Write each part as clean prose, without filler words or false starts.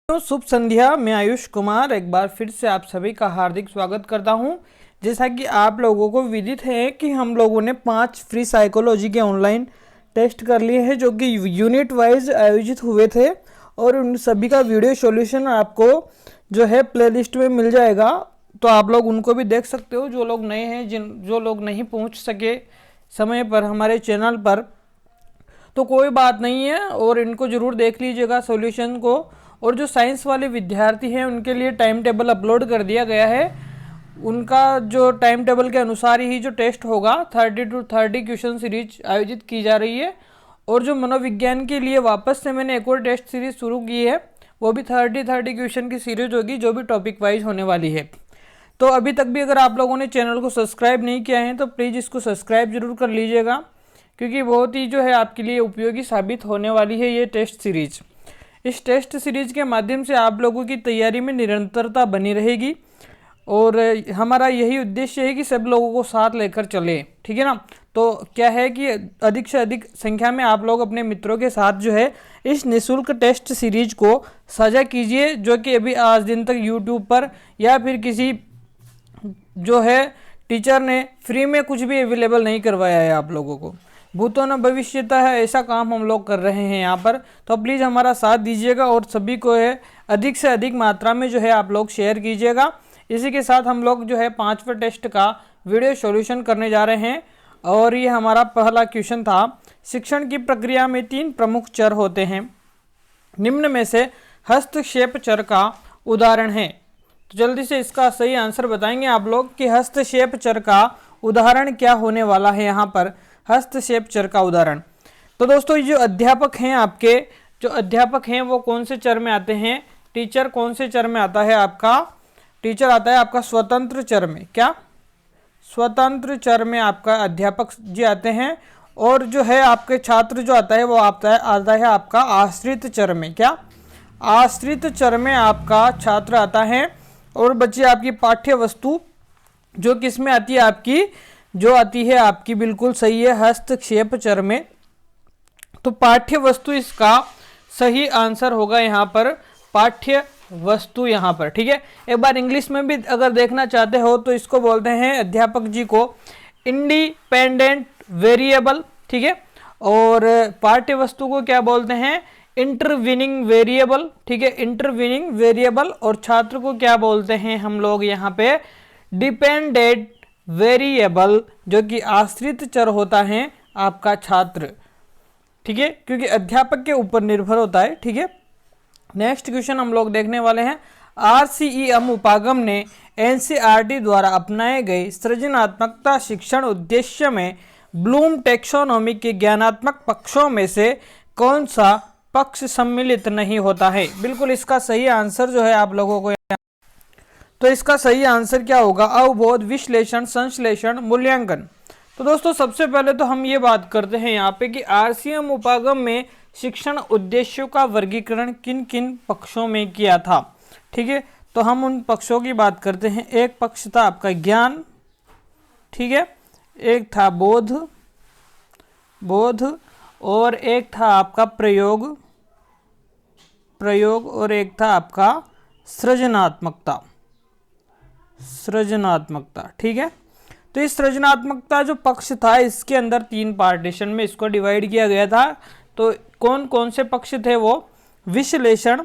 शुभ संध्या। मैं आयुष कुमार एक बार फिर से आप सभी का हार्दिक स्वागत करता हूं। जैसा कि आप लोगों को विदित है कि हम लोगों ने 5 फ्री साइकोलॉजी के ऑनलाइन टेस्ट कर लिए हैं जो कि यूनिट वाइज आयोजित हुए थे, और उन सभी का वीडियो सॉल्यूशन आपको जो है प्लेलिस्ट में मिल जाएगा, तो आप लोग उनको भी देख सकते हो। जो लोग नए हैं, जो लोग नहीं पहुँच सके समय पर हमारे चैनल पर, तो कोई बात नहीं है, और इनको ज़रूर देख लीजिएगा सॉल्यूशन को। और जो साइंस वाले विद्यार्थी हैं उनके लिए टाइम टेबल अपलोड कर दिया गया है। उनका जो टाइम टेबल के अनुसार ही जो टेस्ट होगा 30 to 30 क्वेश्चन सीरीज आयोजित की जा रही है। और जो मनोविज्ञान के लिए वापस से मैंने एक और टेस्ट सीरीज शुरू की है, वो भी 30 क्वेश्चन की सीरीज होगी, जो भी टॉपिक वाइज होने वाली है। तो अभी तक भी अगर आप लोगों ने चैनल को सब्सक्राइब नहीं किया है तो प्लीज़ इसको सब्सक्राइब जरूर कर लीजिएगा, क्योंकि बहुत ही जो है आपके लिए उपयोगी साबित होने वाली है ये टेस्ट सीरीज। इस टेस्ट सीरीज के माध्यम से आप लोगों की तैयारी में निरंतरता बनी रहेगी, और हमारा यही उद्देश्य है कि सब लोगों को साथ लेकर चले, ठीक है ना। तो क्या है कि अधिक से अधिक संख्या में आप लोग अपने मित्रों के साथ जो है इस निःशुल्क टेस्ट सीरीज को साझा कीजिए, जो कि अभी आज दिन तक यूट्यूब पर या फिर किसी जो है टीचर ने फ्री में कुछ भी अवेलेबल नहीं करवाया है आप लोगों को। भूतो न भविष्यता है, ऐसा काम हम लोग कर रहे हैं यहाँ पर। तो प्लीज़ हमारा साथ दीजिएगा और सभी को है अधिक से अधिक मात्रा में जो है आप लोग शेयर कीजिएगा। इसी के साथ हम लोग जो है 5वें टेस्ट का वीडियो सॉल्यूशन करने जा रहे हैं, और ये हमारा पहला क्वेश्चन था। शिक्षण की प्रक्रिया में 3 प्रमुख चर होते हैं, निम्न में से हस्तक्षेप चर का उदाहरण है। तो जल्दी से इसका सही आंसर बताएंगे आप लोग कि हस्तक्षेप चर का उदाहरण क्या होने वाला है यहाँ पर। हस्तक्षेप चर का उदाहरण, तो दोस्तों ये जो अध्यापक हैं आपके, जो अध्यापक हैं वो कौन से चर में आते हैं? टीचर कौन से चर में आता है आपका? टीचर आता है आपका स्वतंत्र चर में। क्या? स्वतंत्र चर में आपका अध्यापक जी आते हैं। और जो है आपके छात्र जो आता है वो आता है आपका आश्रित चर में। क्या? आश्रित चर में आपका छात्र आता है। और बच्चे आपकी पाठ्य वस्तु जो किस में आती है आपकी, जो आती है आपकी बिल्कुल सही है हस्तक्षेप चर में। तो पाठ्य वस्तु इसका सही आंसर होगा यहाँ पर, पाठ्य वस्तु यहाँ पर, ठीक है। एक बार इंग्लिश में भी अगर देखना चाहते हो तो इसको बोलते हैं अध्यापक जी को इंडिपेंडेंट वेरिएबल, ठीक है। और पाठ्य वस्तु को क्या बोलते हैं? इंटरवीनिंग वेरिएबल, ठीक है, इंटरवीनिंग वेरिएबल। और छात्र को क्या बोलते हैं हम लोग यहाँ पे? डिपेंडेंट वेरिएबल, जो कि आश्रित चर होता है आपका छात्र, ठीक है, क्योंकि अध्यापक के ऊपर निर्भर होता है, ठीक है। नेक्स्ट क्वेश्चन हम लोग देखने वाले हैं। RCEM उपागम ने NCERT द्वारा अपनाए गए सृजनात्मकता शिक्षण उद्देश्य में ब्लूम टैक्सोनॉमी के ज्ञानात्मक पक्षों में से कौन सा पक्ष सम्मिलित नहीं होता है? बिल्कुल इसका सही आंसर जो है आप लोगों को, तो इसका सही आंसर क्या होगा? अवबोध, विश्लेषण, संश्लेषण, मूल्यांकन। तो दोस्तों सबसे पहले तो हम ये बात करते हैं यहाँ पे कि RCEM उपागम में शिक्षण उद्देश्यों का वर्गीकरण किन किन पक्षों में किया था, ठीक है। तो हम उन पक्षों की बात करते हैं। एक पक्ष था आपका ज्ञान, ठीक है, एक था बोध, और एक था आपका प्रयोग, और एक था आपका सृजनात्मकता, ठीक है। तो इस सृजनात्मकता जो पक्ष था इसके अंदर 3 पार्टीशन में इसको डिवाइड किया गया था। तो कौन कौन से पक्ष थे वो? विश्लेषण,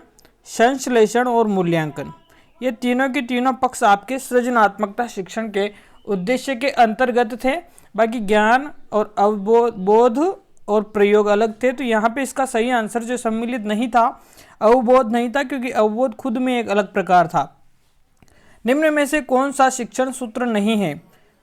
संश्लेषण और मूल्यांकन। ये तीनों के तीनों पक्ष आपके सृजनात्मकता शिक्षण के उद्देश्य के अंतर्गत थे। बाकी ज्ञान और अवबोध और प्रयोग अलग थे। तो यहाँ पे इसका सही आंसर जो सम्मिलित नहीं था, अवबोध नहीं था, क्योंकि अवबोध खुद में एक अलग प्रकार था। निम्न में से कौन सा शिक्षण सूत्र नहीं है?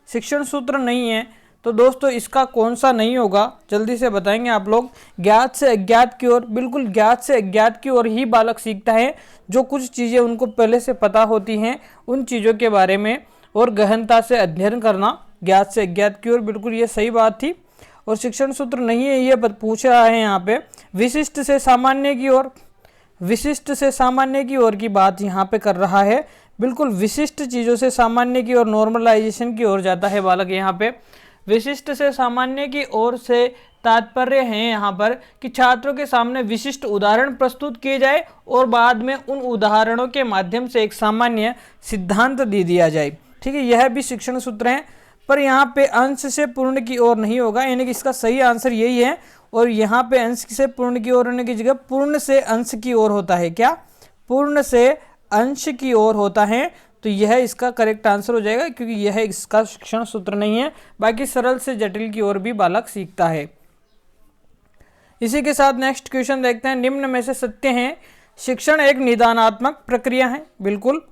शिक्षण सूत्र नहीं है, तो दोस्तों इसका कौन सा नहीं होगा जल्दी से बताएंगे आप लोग। ज्ञात से अज्ञात की ओर, बिल्कुल ज्ञात से अज्ञात की ओर ही बालक सीखता है। जो कुछ चीज़ें उनको पहले से पता होती हैं उन चीज़ों के बारे में और गहनता से अध्ययन करना, ज्ञात से अज्ञात की ओर, बिल्कुल ये सही बात थी। और शिक्षण सूत्र नहीं है ये पूछ रहा है यहाँ पे। विशिष्ट से सामान्य की ओर, विशिष्ट से सामान्य की ओर की बात यहाँ पे कर रहा है। बिल्कुल विशिष्ट चीज़ों से सामान्य की ओर, नॉर्मलाइजेशन की ओर जाता है बालक यहाँ पे। विशिष्ट से सामान्य की ओर से तात्पर्य है यहाँ पर कि छात्रों के सामने विशिष्ट उदाहरण प्रस्तुत किए जाए और बाद में उन उदाहरणों के माध्यम से एक सामान्य सिद्धांत दे दिया जाए। ठीक है, यह भी शिक्षण सूत्र है, पर यहाँ पे अंश से पूर्ण की ओर नहीं होगा, यानी कि इसका सही आंसर यही है। और यहाँ पे अंश से पूर्ण की ओर होने की जगह पूर्ण से अंश की ओर होता है। क्या? पूर्ण से अंश की ओर होता है, तो यह इसका करेक्ट आंसर हो जाएगा, क्योंकि यह इसका शिक्षण सूत्र नहीं है। बाकी सरल से जटिल की ओर भी बालक सीखता है। इसी के साथ नेक्स्ट क्वेश्चन देखते हैं। निम्न में से सत्य है शिक्षण एक निदानात्मक प्रक्रिया है? बिल्कुल।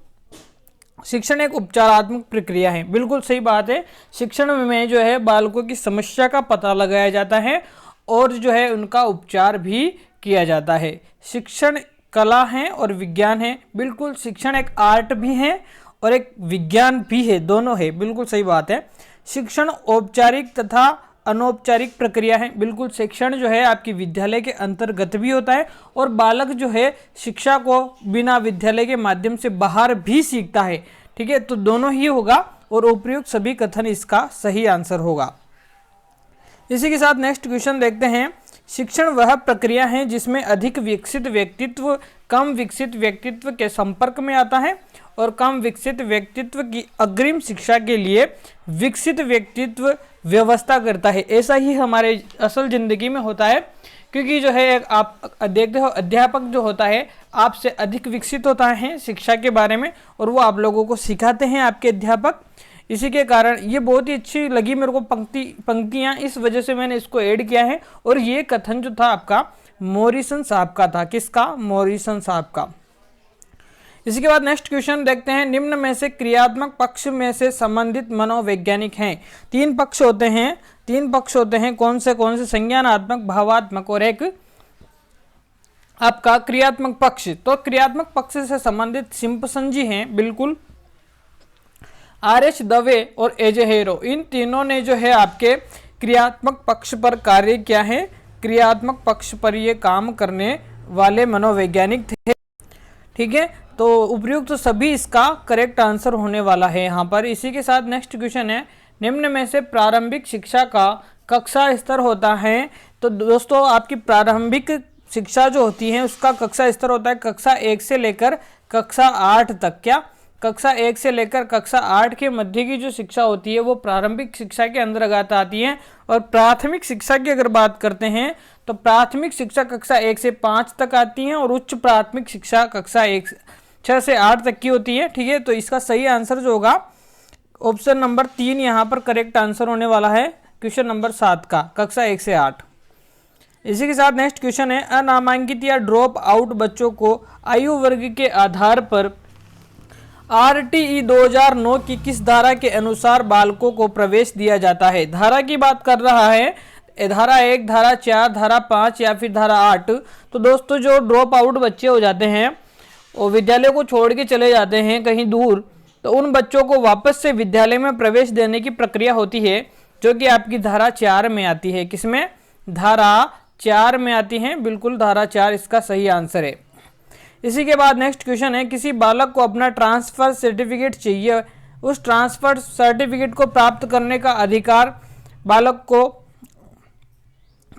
शिक्षण एक उपचारात्मक प्रक्रिया है, बिल्कुल सही बात है। शिक्षण में जो है बालकों की समस्या का पता लगाया जाता है और जो है उनका उपचार भी किया जाता है। शिक्षण कला है और विज्ञान है, बिल्कुल। शिक्षण एक आर्ट भी है और एक विज्ञान भी है, दोनों है, बिल्कुल सही बात है। शिक्षण औपचारिक तथा अनौपचारिक प्रक्रिया है, बिल्कुल। शिक्षण जो है आपकी विद्यालय के अंतर्गत भी होता है और बालक जो है शिक्षा को बिना विद्यालय के माध्यम से बाहर भी सीखता है। ठीक है, तो दोनों ही होगा और उपयुक्त सभी कथन इसका सही आंसर होगा। इसी के साथ नेक्स्ट क्वेश्चन देखते हैं। शिक्षण वह प्रक्रिया है जिसमें अधिक विकसित व्यक्तित्व कम विकसित व्यक्तित्व के संपर्क में आता है और कम विकसित व्यक्तित्व की अग्रिम शिक्षा के लिए विकसित व्यक्तित्व व्यवस्था करता है। ऐसा ही हमारे असल जिंदगी में होता है, क्योंकि जो है आप देखते हो अध्यापक जो होता है आपसे अधिक विकसित होता है शिक्षा के बारे में और वो आप लोगों को सिखाते हैं आपके अध्यापक। इसी के कारण ये बहुत ही अच्छी लगी मेरे को पंक्तियाँ, इस वजह से मैंने इसको ऐड किया है। और ये कथन जो था आपका मॉरिसन साहब का था। किसका? मॉरिसन साहब का। इसी के बाद नेक्स्ट क्वेश्चन देखते हैं। निम्न में से क्रियात्मक पक्ष में से संबंधित मनोवैज्ञानिक हैं? तीन पक्ष होते हैं। कौन से? संज्ञानात्मक, भावात्मक और एक आपका क्रियात्मक पक्ष। तो क्रियात्मक पक्ष से संबंधित सिम्पसन जी हैं, बिल्कुल। आर.एच. दवे और ए.जे. हेरो, इन तीनों ने जो है आपके क्रियात्मक पक्ष पर कार्य किया है। क्रियात्मक पक्ष पर ये काम करने वाले मनोवैज्ञानिक थे। ठीक है, तो उपयुक्त तो सभी इसका करेक्ट आंसर होने वाला है यहाँ पर। इसी के साथ नेक्स्ट क्वेश्चन है। निम्न में से प्रारंभिक शिक्षा का कक्षा स्तर होता है? तो दोस्तों आपकी प्रारंभिक शिक्षा जो होती है उसका कक्षा स्तर होता है कक्षा 1 से लेकर कक्षा 8 तक। क्या? कक्षा 1 से लेकर कक्षा 8 के मध्य की जो शिक्षा होती है वो प्रारंभिक शिक्षा के अंतर्गत आती है। और प्राथमिक शिक्षा की अगर बात करते हैं तो प्राथमिक शिक्षा कक्षा 1 से 5 तक आती है और उच्च प्राथमिक शिक्षा कक्षा 6 से 8 तक की होती है। ठीक है, तो इसका सही आंसर जो होगा ऑप्शन नंबर 3 यहाँ पर करेक्ट आंसर होने वाला है, क्वेश्चन नंबर 7 का, कक्षा 1 से 8। इसी के साथ नेक्स्ट क्वेश्चन है। अनामांकित या ड्रॉप आउट बच्चों को आयु वर्ग के आधार पर आरटीई 2009 की किस धारा के अनुसार बालकों को प्रवेश दिया जाता है? धारा की बात कर रहा है, धारा 1, धारा 4, धारा 5 या फिर धारा 8। तो दोस्तों जो ड्रॉप आउट बच्चे हो जाते हैं और विद्यालय को छोड़ के चले जाते हैं कहीं दूर, तो उन बच्चों को वापस से विद्यालय में प्रवेश देने की प्रक्रिया होती है, जो कि आपकी धारा 4 में आती है। किसमें? धारा 4 में आती है, बिल्कुल धारा 4 इसका सही आंसर है। इसी के बाद नेक्स्ट क्वेश्चन है। किसी बालक को अपना ट्रांसफर सर्टिफिकेट चाहिए, उस ट्रांसफर सर्टिफिकेट को प्राप्त करने का अधिकार बालक को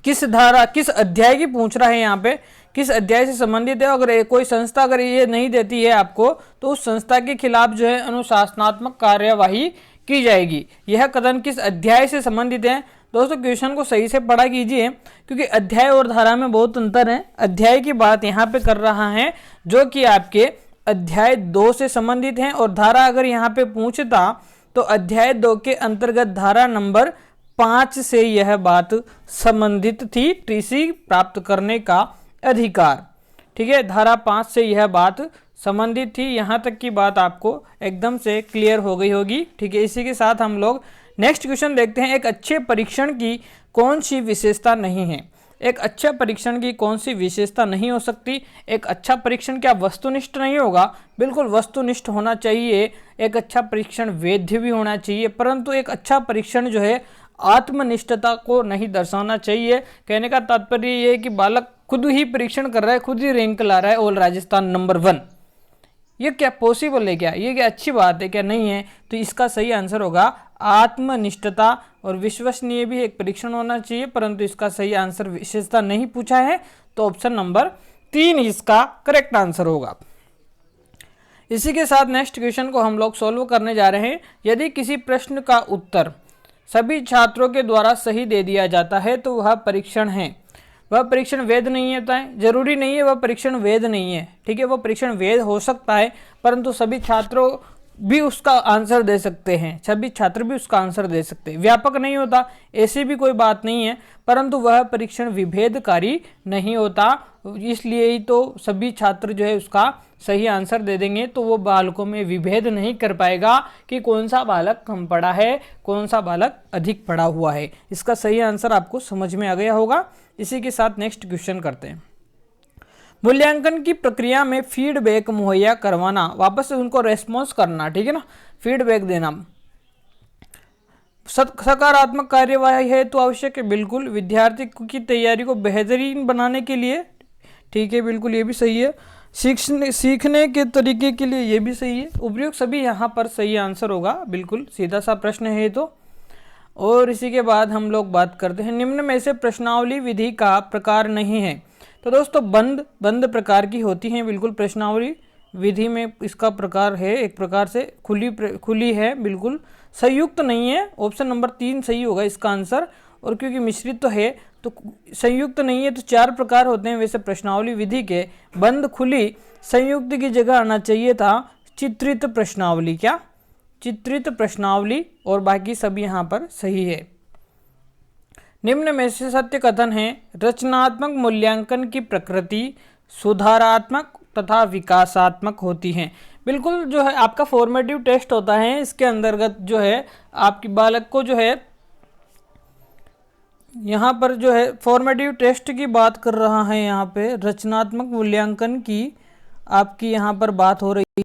किस अध्याय की पूछ रहा है यहाँ पे, किस अध्याय से संबंधित है? अगर कोई संस्था अगर ये नहीं देती है आपको तो उस संस्था के खिलाफ जो है अनुशासनात्मक कार्यवाही की जाएगी। यह कथन किस अध्याय से संबंधित है? दोस्तों क्वेश्चन को सही से पढ़ा कीजिए, क्योंकि अध्याय और धारा में बहुत अंतर है। अध्याय की बात यहाँ पे कर रहा है जो कि आपके अध्याय 2 से संबंधित है, और धारा अगर यहाँ पे पूछता तो अध्याय 2 के अंतर्गत धारा नंबर 5 से यह बात संबंधित थी, टीसी प्राप्त करने का अधिकार। ठीक है, धारा 5 से यह बात संबंधित थी। यहाँ तक की बात आपको एकदम से क्लियर हो गई होगी। ठीक है, इसी के साथ हम लोग नेक्स्ट क्वेश्चन देखते हैं। एक अच्छे परीक्षण की कौन सी विशेषता नहीं है? एक अच्छा परीक्षण की कौन सी विशेषता नहीं हो सकती? एक अच्छा परीक्षण क्या वस्तुनिष्ठ नहीं होगा? बिल्कुल वस्तुनिष्ठ होना चाहिए। एक अच्छा परीक्षण वैध भी होना चाहिए, परंतु एक अच्छा परीक्षण जो है आत्मनिष्ठता को नहीं दर्शाना चाहिए। कहने का तात्पर्य ये है कि बालक खुद ही परीक्षण कर रहा है, खुद ही रैंक ला रहा है ऑल राजस्थान नंबर 1। ये क्या पॉसिबल है? क्या ये क्या अच्छी बात है? क्या नहीं है? तो इसका सही आंसर होगा आत्मनिष्ठता और विश्वसनीय भी एक परीक्षण होना चाहिए, परंतु इसका सही आंसर विशेषता नहीं पूछा है, तो ऑप्शन नंबर 3 इसका करेक्ट आंसर होगा। इसी के साथ नेक्स्ट क्वेश्चन को हम लोग सॉल्व करने जा रहे हैं। यदि किसी प्रश्न का उत्तर सभी छात्रों के द्वारा सही दे दिया जाता है तो वह परीक्षण है। वह परीक्षण वैध नहीं होता है, जरूरी नहीं है वह परीक्षण वैध नहीं है, ठीक है। वह परीक्षण वैध हो सकता है, परंतु सभी छात्रों भी उसका आंसर दे सकते हैं, सभी छात्र भी उसका आंसर दे सकते हैं। व्यापक नहीं होता, ऐसी भी कोई बात नहीं है, परंतु वह परीक्षण विभेदकारी नहीं होता, इसलिए ही तो सभी छात्र जो है उसका सही आंसर दे देंगे, तो वो बालकों में विभेद नहीं कर पाएगा कि कौन सा बालक कम पढ़ा है, कौन सा बालक अधिक पढ़ा हुआ है। इसका सही आंसर आपको समझ में आ गया होगा। इसी के साथ नेक्स्ट क्वेश्चन करते हैं। मूल्यांकन की प्रक्रिया में फीडबैक मुहैया करवाना, वापस से उनको रेस्पॉन्स करना, ठीक है ना, फीडबैक देना। सकारात्मक कार्यवाही है तो आवश्यक है, बिल्कुल। विद्यार्थी की तैयारी को बेहतरीन बनाने के लिए, ठीक है, बिल्कुल ये भी सही है। सीखने के तरीके के लिए, ये भी सही है। उपयुक्त सभी यहाँ पर सही आंसर होगा, बिल्कुल सीधा सा प्रश्न है तो। और इसी के बाद हम लोग बात करते हैं, निम्न में से प्रश्नावली विधि का प्रकार नहीं है। तो दोस्तों बंद प्रकार की होती हैं, बिल्कुल। प्रश्नावली विधि में इसका प्रकार है एक प्रकार से खुली है, बिल्कुल। संयुक्त नहीं है, ऑप्शन नंबर 3 सही होगा इसका आंसर। और क्योंकि मिश्रित तो है तो संयुक्त नहीं है, तो 4 प्रकार होते हैं वैसे प्रश्नावली विधि के। बंद, खुली, संयुक्त की जगह आना चाहिए था चित्रित प्रश्नावली। क्या? चित्रित प्रश्नावली, और बाकी सब यहाँ पर सही है। निम्न में से सत्य कथन है, रचनात्मक मूल्यांकन की प्रकृति सुधारात्मक तथा विकासात्मक होती है। बिल्कुल जो है आपका फॉर्मेटिव टेस्ट होता है, इसके अंतर्गत जो है आपकी बालक को जो है यहाँ पर जो है फॉर्मेटिव टेस्ट की बात कर रहा है। यहाँ पे रचनात्मक मूल्यांकन की आपकी यहाँ पर बात हो रही है,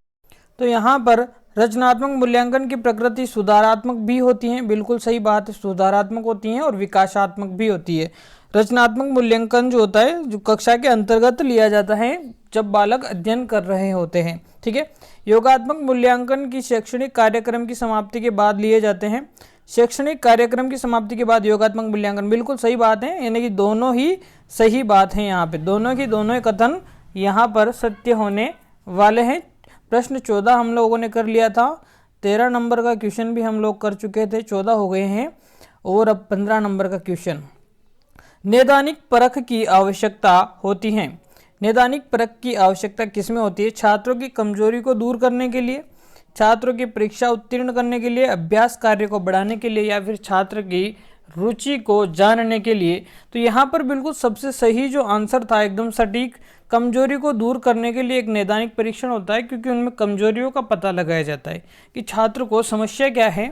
तो यहाँ पर रचनात्मक मूल्यांकन की प्रकृति सुधारात्मक भी होती हैं, बिल्कुल सही बात है, सुधारात्मक होती हैं और विकासात्मक भी होती है। रचनात्मक मूल्यांकन जो होता है, जो कक्षा के अंतर्गत लिया जाता है जब बालक अध्ययन कर रहे होते हैं, ठीक है। योगात्मक मूल्यांकन की शैक्षणिक कार्यक्रम की समाप्ति के बाद लिए जाते हैं। शैक्षणिक कार्यक्रम की समाप्ति के बाद योगात्मक मूल्यांकन, बिल्कुल सही बात है, यानी कि दोनों ही सही बात है। यहाँ पे दोनों ही कथन यहाँ पर सत्य होने वाले हैं। प्रश्न 14 हम लोगों ने कर लिया था, 13 नंबर का क्वेश्चन भी हम लोग कर चुके थे, 14 हो गए हैं, और अब 15 नंबर का क्वेश्चन। नैदानिक परख की आवश्यकता होती है। नैदानिक परख की आवश्यकता किसमें होती है? छात्रों की कमजोरी को दूर करने के लिए, छात्रों की परीक्षा उत्तीर्ण करने के लिए, अभ्यास कार्य को बढ़ाने के लिए, या फिर छात्र की रुचि को जानने के लिए। तो यहाँ पर बिल्कुल सबसे सही जो आंसर था, एकदम सटीक, कमजोरी को दूर करने के लिए एक नैदानिक परीक्षण होता है, क्योंकि उनमें कमजोरियों का पता लगाया जाता है कि छात्र को समस्या क्या है,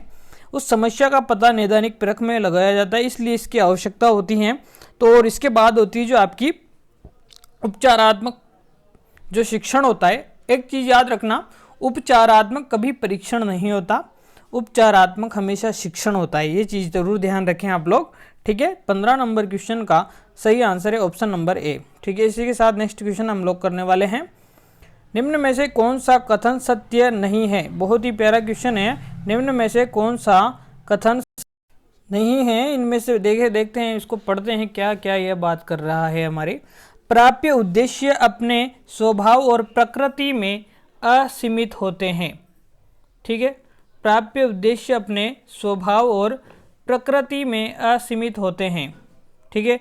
उस समस्या का पता नैदानिक परख में लगाया जाता है, इसलिए इसकी आवश्यकता होती है। तो और इसके बाद होती है जो आपकी उपचारात्मक जो शिक्षण होता है। एक चीज़ याद रखना, उपचारात्मक कभी परीक्षण नहीं होता, उपचारात्मक हमेशा शिक्षण होता है, ये चीज़ जरूर ध्यान रखें आप लोग, ठीक है। 15 नंबर क्वेश्चन का सही आंसर है ऑप्शन नंबर ए, ठीक है। इसी के साथ नेक्स्ट क्वेश्चन हम लोग करने वाले हैं। निम्न में से कौन सा कथन सत्य नहीं है? बहुत ही प्यारा क्वेश्चन है। निम्न में से कौन सा कथन नहीं है? इनमें से देखते हैं, इसको पढ़ते हैं क्या क्या यह बात कर रहा है। हमारे प्राप्य उद्देश्य अपने स्वभाव और प्रकृति में असीमित होते हैं, ठीक है। प्राप्य उद्देश्य अपने स्वभाव और प्रकृति में असीमित होते हैं, ठीक है।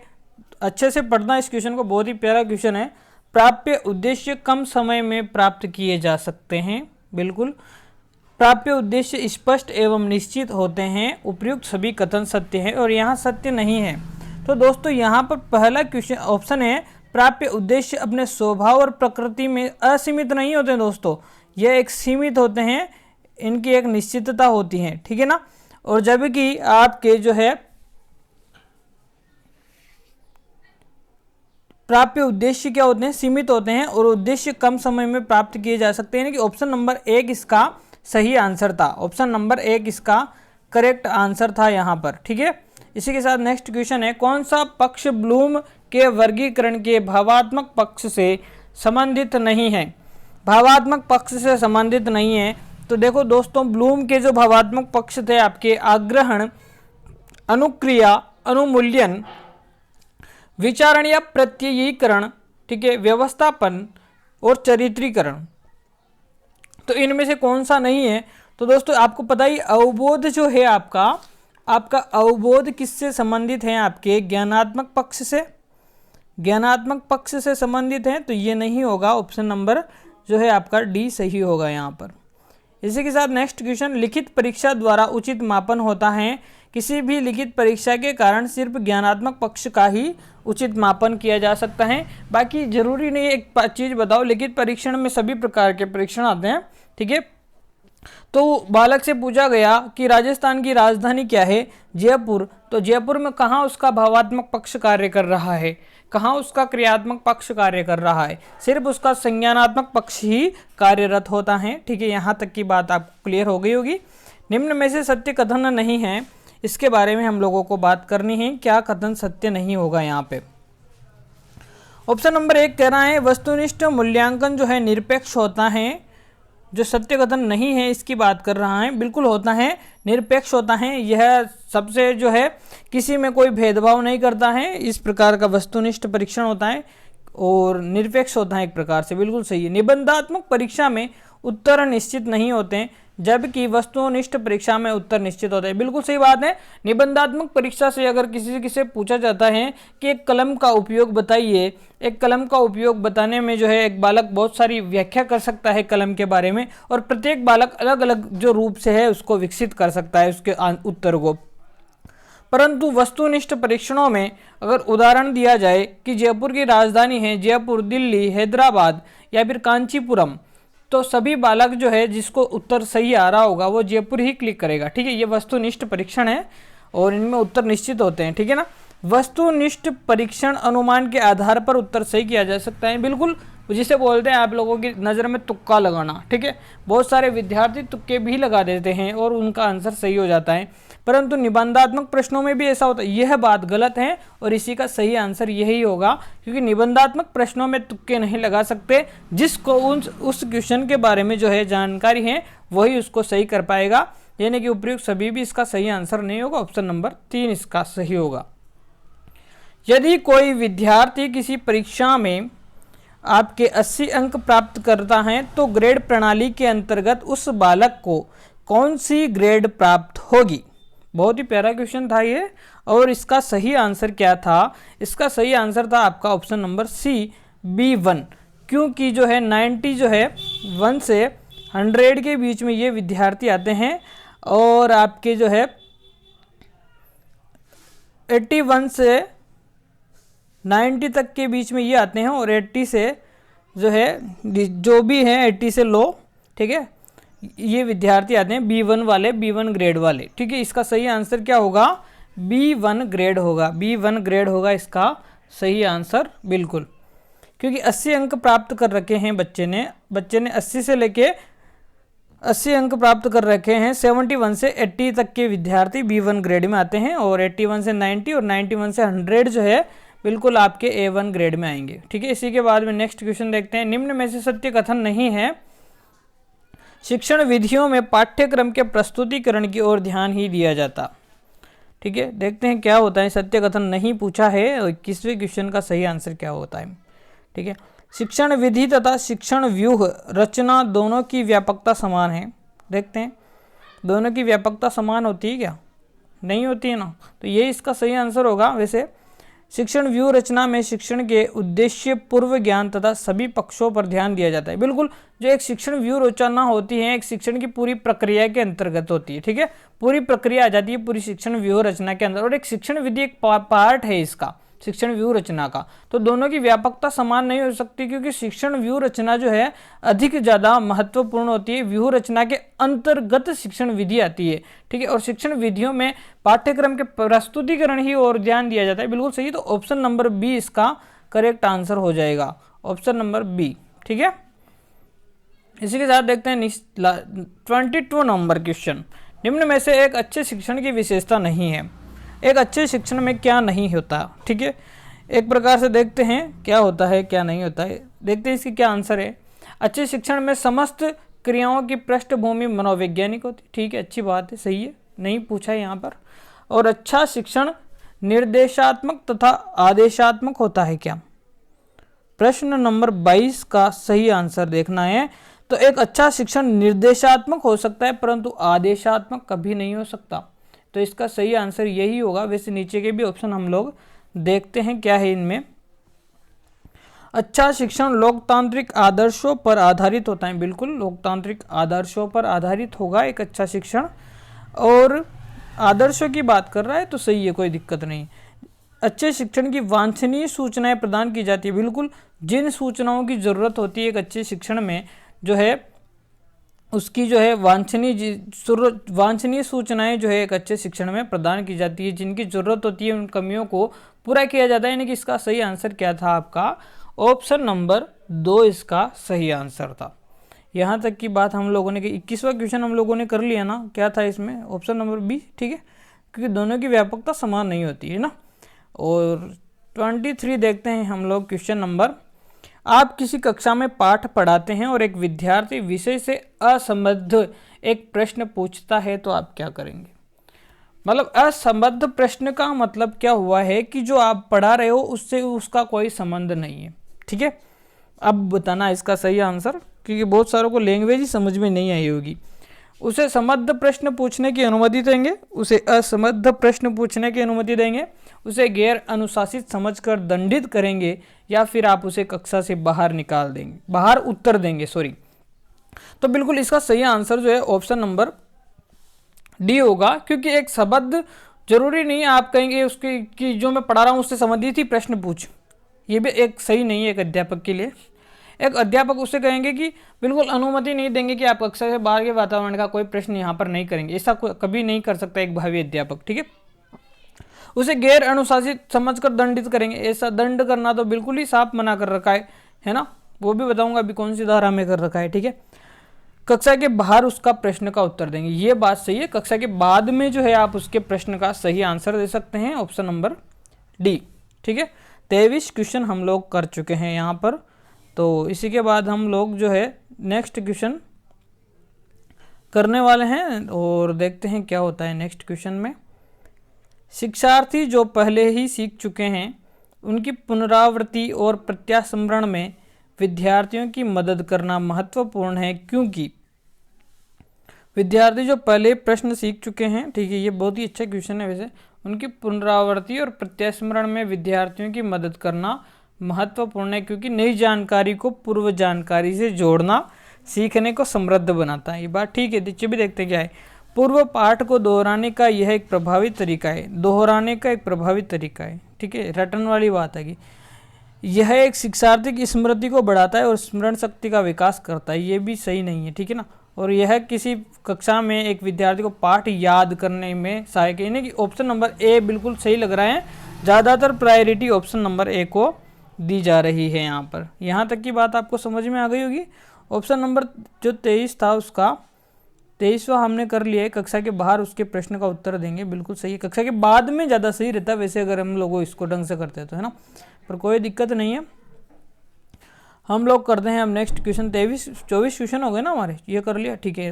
अच्छे से पढ़ना इस क्वेश्चन को, बहुत ही प्यारा क्वेश्चन है। प्राप्य उद्देश्य कम समय में प्राप्त किए जा सकते हैं, बिल्कुल। प्राप्य उद्देश्य स्पष्ट एवं निश्चित होते हैं। उपयुक्त सभी कथन सत्य है, और यहाँ सत्य नहीं है। तो दोस्तों यहाँ पर पहला क्वेश्चन ऑप्शन है, प्राप्य उद्देश्य अपने स्वभाव और प्रकृति में असीमित नहीं होते दोस्तों, यह एक सीमित होते हैं, इनकी एक निश्चितता होती है, ठीक है ना। और जब कि आपके जो है प्राप्य उद्देश्य क्या होते हैं? सीमित होते हैं, और उद्देश्य कम समय में प्राप्त किए जा सकते हैं, कि ऑप्शन नंबर 1 इसका सही आंसर था। ऑप्शन नंबर 1 इसका करेक्ट आंसर था यहाँ पर, ठीक है। इसी के साथ नेक्स्ट क्वेश्चन है, कौन सा पक्ष ब्लूम के वर्गीकरण के भावात्मक पक्ष से संबंधित नहीं है? भावात्मक पक्ष से संबंधित नहीं है, तो देखो दोस्तों, ब्लूम के जो भावात्मक पक्ष थे आपके आग्रहण, अनुक्रिया, अनुमूल्यन, विचारण या प्रत्ययीकरण, ठीक है, व्यवस्थापन और चरित्रीकरण। तो इनमें से कौन सा नहीं है? तो दोस्तों आपको पता ही, अवबोध जो है आपका अवबोध किससे संबंधित है? आपके ज्ञानात्मक पक्ष से, ज्ञानात्मक पक्ष से संबंधित है, तो ये नहीं होगा। ऑप्शन नंबर जो है आपका डी सही होगा यहाँ पर। इसी के साथ नेक्स्ट क्वेश्चन, लिखित परीक्षा द्वारा उचित मापन होता है। किसी भी लिखित परीक्षा के कारण सिर्फ ज्ञानात्मक पक्ष का ही उचित मापन किया जा सकता है, बाकी जरूरी नहीं। एक चीज़ बताओ, लिखित परीक्षण में सभी प्रकार के परीक्षण आते हैं, ठीक है। तो बालक से पूछा गया कि राजस्थान की राजधानी क्या है? जयपुर। तो जयपुर में कहाँ उसका भावात्मक पक्ष कार्य कर रहा है, कहाँ उसका क्रियात्मक पक्ष कार्य कर रहा है? सिर्फ उसका संज्ञानात्मक पक्ष ही कार्यरत होता है, ठीक है। यहाँ तक की बात आपको क्लियर हो गई होगी। निम्न में से सत्य कथन नहीं है, इसके बारे में हम लोगों को बात करनी है। क्या कथन सत्य नहीं होगा यहाँ पे? ऑप्शन नंबर 1 कह रहा है वस्तुनिष्ठ मूल्यांकन जो है निरपेक्ष होता है। जो सत्य कथन नहीं है इसकी बात कर रहा है, बिल्कुल होता है, निरपेक्ष होता है। यह सबसे जो है किसी में कोई भेदभाव नहीं करता है, इस प्रकार का वस्तुनिष्ठ परीक्षण होता है और निरपेक्ष होता है एक प्रकार से, बिल्कुल सही है। निबंधात्मक परीक्षा में उत्तर निश्चित नहीं होते हैं, जबकि वस्तुनिष्ठ परीक्षा में उत्तर निश्चित होता है, बिल्कुल सही बात है। निबंधात्मक परीक्षा से अगर किसी से पूछा जाता है कि एक कलम का उपयोग बताइए, एक कलम का उपयोग बताने में जो है एक बालक बहुत सारी व्याख्या कर सकता है कलम के बारे में, और प्रत्येक बालक अलग अलग जो रूप से है उसको विकसित कर सकता है उसके उत्तर को। परंतु वस्तुनिष्ठ परीक्षणों में अगर उदाहरण दिया जाए कि जयपुर की राजधानी है जयपुर, दिल्ली, हैदराबाद या फिर कांचीपुरम, तो सभी बालक जो है जिसको उत्तर सही आ रहा होगा वो जयपुर ही क्लिक करेगा, ठीक है। ये वस्तुनिष्ठ परीक्षण है और इनमें उत्तर निश्चित होते हैं, ठीक है ना। वस्तुनिष्ठ परीक्षण अनुमान के आधार पर उत्तर सही किया जा सकता है, बिल्कुल, जिसे बोलते हैं आप लोगों की नज़र में तुक्का लगाना, ठीक है। बहुत सारे विद्यार्थी तुक्के भी लगा देते हैं और उनका आंसर सही हो जाता है, परंतु निबंधात्मक प्रश्नों में भी ऐसा होता है। यह बात गलत है और इसी का सही आंसर यही होगा, क्योंकि निबंधात्मक प्रश्नों में तुक्के नहीं लगा सकते। जिसको उस क्वेश्चन के बारे में जो है जानकारी है वही उसको सही कर पाएगा, यानी कि उपयुक्त सभी भी इसका सही आंसर नहीं होगा। ऑप्शन नंबर 3 इसका सही होगा। यदि कोई विद्यार्थी किसी परीक्षा में आपके 80 अंक प्राप्त करता है तो ग्रेड प्रणाली के अंतर्गत उस बालक को कौन सी ग्रेड प्राप्त होगी? बहुत ही प्यारा क्वेश्चन था ये, और इसका सही आंसर क्या था? इसका सही आंसर था आपका ऑप्शन नंबर सी, B1, क्योंकि जो है 90 जो है 1 से 100 के बीच में ये विद्यार्थी आते हैं, और आपके जो है 81 से 90 तक के बीच में ये आते हैं, और 80 से जो है जो भी है 80 से लो, ठीक है, ये विद्यार्थी आते हैं B1 वाले, B1 ग्रेड वाले, ठीक है। इसका सही आंसर क्या होगा? B1 ग्रेड होगा, B1 ग्रेड होगा इसका सही आंसर, बिल्कुल, क्योंकि 80 अंक प्राप्त कर रखे हैं बच्चे ने 80 से लेके 80 अंक प्राप्त कर रखे हैं। 71 से 80 तक के विद्यार्थी B1 ग्रेड में आते हैं, और 81 से 90 और 91 से 100 जो है बिल्कुल आपके A1 ग्रेड में आएंगे, ठीक है। इसी के बाद में नेक्स्ट क्वेश्चन देखते हैं। निम्न में से सत्य कथन नहीं है, शिक्षण विधियों में पाठ्यक्रम के प्रस्तुतिकरण की ओर ध्यान ही दिया जाता, ठीक है। देखते हैं क्या होता है। सत्य कथन नहीं पूछा है, और 21वें क्वेश्चन का सही आंसर क्या होता है, ठीक है। शिक्षण विधि तथा शिक्षण व्यूह रचना दोनों की व्यापकता समान है। देखते हैं दोनों की व्यापकता समान होती है क्या? नहीं होती है ना, तो ये इसका सही आंसर होगा। वैसे शिक्षण व्यूह रचना में शिक्षण के उद्देश्य, पूर्व ज्ञान तथा सभी पक्षों पर ध्यान दिया जाता है, बिल्कुल। जो एक शिक्षण व्यूह रचना होती है एक शिक्षण की पूरी प्रक्रिया के अंतर्गत होती है, ठीक है। पूरी प्रक्रिया आ जाती है पूरी शिक्षण व्यूह रचना के अंदर, और एक शिक्षण विधि एक पार्ट है इसका शिक्षण व्यूह रचना का। तो दोनों की व्यापकता समान नहीं हो सकती, क्योंकि शिक्षण व्यूह रचना जो है अधिक ज़्यादा महत्वपूर्ण होती है। व्यूह रचना के अंतर्गत शिक्षण विधि आती है, ठीक है। और शिक्षण विधियों में पाठ्यक्रम के प्रस्तुतिकरण ही और ध्यान दिया जाता है, बिल्कुल सही। तो ऑप्शन नंबर बी इसका करेक्ट आंसर हो जाएगा, ऑप्शन नंबर बी, ठीक है। इसी के साथ देखते हैं 22 नंबर क्वेश्चन। निम्न में से एक अच्छे शिक्षण की विशेषता नहीं है। एक अच्छे शिक्षण में क्या नहीं होता, ठीक है। एक प्रकार से देखते हैं क्या होता है क्या नहीं होता है, देखते हैं इसकी क्या आंसर है। अच्छे शिक्षण में समस्त क्रियाओं की पृष्ठभूमि मनोवैज्ञानिक होती है। ठीक है, अच्छी बात है, सही है, नहीं पूछा है यहाँ पर। और अच्छा शिक्षण निर्देशात्मक तथा आदेशात्मक होता है क्या? प्रश्न नंबर 22 का सही आंसर देखना है। तो एक अच्छा शिक्षण निर्देशात्मक हो सकता है परंतु आदेशात्मक कभी नहीं हो सकता। तो इसका सही आंसर यही होगा। वैसे नीचे के भी ऑप्शन हम लोग देखते हैं क्या है इनमें। अच्छा शिक्षण लोकतांत्रिक आदर्शों पर आधारित होता है। बिल्कुल, लोकतांत्रिक आदर्शों पर आधारित होगा एक अच्छा शिक्षण। और आदर्शों की बात कर रहा है तो सही है, कोई दिक्कत नहीं। अच्छे शिक्षण की वांछनीय सूचनाएं प्रदान की जाती है। बिल्कुल, जिन सूचनाओं की ज़रूरत होती है एक अच्छे शिक्षण में जो है उसकी जो है वांछनीय सूचनाएं जो है एक अच्छे शिक्षण में प्रदान की जाती है। जिनकी ज़रूरत होती है उन कमियों को पूरा किया जाता है। यानी कि इसका सही आंसर क्या था आपका? ऑप्शन नंबर 2 इसका सही आंसर था। यहाँ तक की बात हम लोगों ने 21वां क्वेश्चन हम लोगों ने कर लिया ना। क्या था इसमें? Option number B. ठीक है, क्योंकि दोनों की व्यापकता समान नहीं होती है ना। और 23 देखते हैं हम लोग क्वेश्चन नंबर। आप किसी कक्षा में पाठ पढ़ाते हैं और एक विद्यार्थी विषय से असंबद्ध एक प्रश्न पूछता है तो आप क्या करेंगे? मतलब असंबद्ध प्रश्न का मतलब क्या हुआ है कि जो आप पढ़ा रहे हो उससे उसका कोई संबंध नहीं है। ठीक है, अब बताना इसका सही आंसर, क्योंकि बहुत सारों को लैंग्वेज ही समझ में नहीं आई होगी। उसे संबद्ध प्रश्न पूछने की अनुमति देंगे, उसे असंबद्ध प्रश्न पूछने की अनुमति देंगे, उसे गैर अनुशासित समझकर दंडित करेंगे, या फिर आप उसे कक्षा से बाहर निकाल देंगे, बाहर उत्तर देंगे, सॉरी। तो बिल्कुल इसका सही आंसर जो है ऑप्शन नंबर डी होगा। क्योंकि एक संबद्ध जरूरी नहीं है आप कहेंगे उसके कि जो मैं पढ़ा रहा हूँ उससे संबंधित ही प्रश्न पूछ, ये भी एक सही नहीं है एक अध्यापक के लिए। एक अध्यापक उससे कहेंगे कि बिल्कुल अनुमति नहीं देंगे कि आप कक्षा से बाहर के वातावरण का कोई प्रश्न यहाँ पर नहीं करेंगे। ऐसा कभी नहीं कर सकता एक भावी अध्यापक। ठीक है, उसे गैर अनुशासित समझकर दंडित करेंगे। ऐसा दंड करना तो बिल्कुल ही साफ मना कर रखा है ना। वो भी बताऊंगा अभी कौन सी धारा में कर रखा है। ठीक है, कक्षा के बाहर उसका प्रश्न का उत्तर देंगे, ये बात सही है। कक्षा के बाद में जो है आप उसके प्रश्न का सही आंसर दे सकते हैं, ऑप्शन नंबर डी। ठीक है, 23 क्वेश्चन हम लोग कर चुके हैं यहाँ पर। तो इसी के बाद हम लोग जो है नेक्स्ट क्वेश्चन करने वाले हैं और देखते हैं क्या होता है नेक्स्ट क्वेश्चन में। शिक्षार्थी जो पहले ही सीख चुके हैं उनकी पुनरावृत्ति और प्रत्यास्मरण में विद्यार्थियों की मदद करना महत्वपूर्ण है, क्योंकि विद्यार्थी जो पहले प्रश्न सीख चुके हैं, ठीक है, ये बहुत ही अच्छा क्वेश्चन है वैसे, उनकी पुनरावृत्ति और प्रत्यास्मरण में विद्यार्थियों की मदद करना महत्वपूर्ण है, क्योंकि नई जानकारी को पूर्व जानकारी से जोड़ना सीखने को समृद्ध बनाता है। ये बात ठीक है। नीचे भी देखते क्या है। पूर्व पाठ को दोहराने का यह एक प्रभावी तरीका है। दोहराने का एक प्रभावी तरीका है। ठीक है, रटन वाली बात है कि यह एक शिक्षार्थी की स्मृति को बढ़ाता है और स्मरण शक्ति का विकास करता है, ये भी सही नहीं है। ठीक है ना। और यह किसी कक्षा में एक विद्यार्थी को पाठ याद करने में सहायक है। यानी कि ऑप्शन नंबर ए बिल्कुल सही लग रहा है। ज़्यादातर प्रायोरिटी ऑप्शन नंबर ए को दी जा रही है यहाँ पर। यहाँ तक की बात आपको समझ में आ गई होगी। ऑप्शन नंबर जो 23 था उसका 23वां हमने कर लिया है। कक्षा के बाहर उसके प्रश्न का उत्तर देंगे, बिल्कुल सही है। कक्षा के बाद में ज़्यादा सही रहता है वैसे अगर हम लोग इसको ढंग से करते हैं तो, है ना, पर कोई दिक्कत नहीं है। हम लोग करते हैं अब नेक्स्ट क्वेश्चन। 24 क्वेश्चन हो गए ना हमारे, ये कर लिया, ठीक है।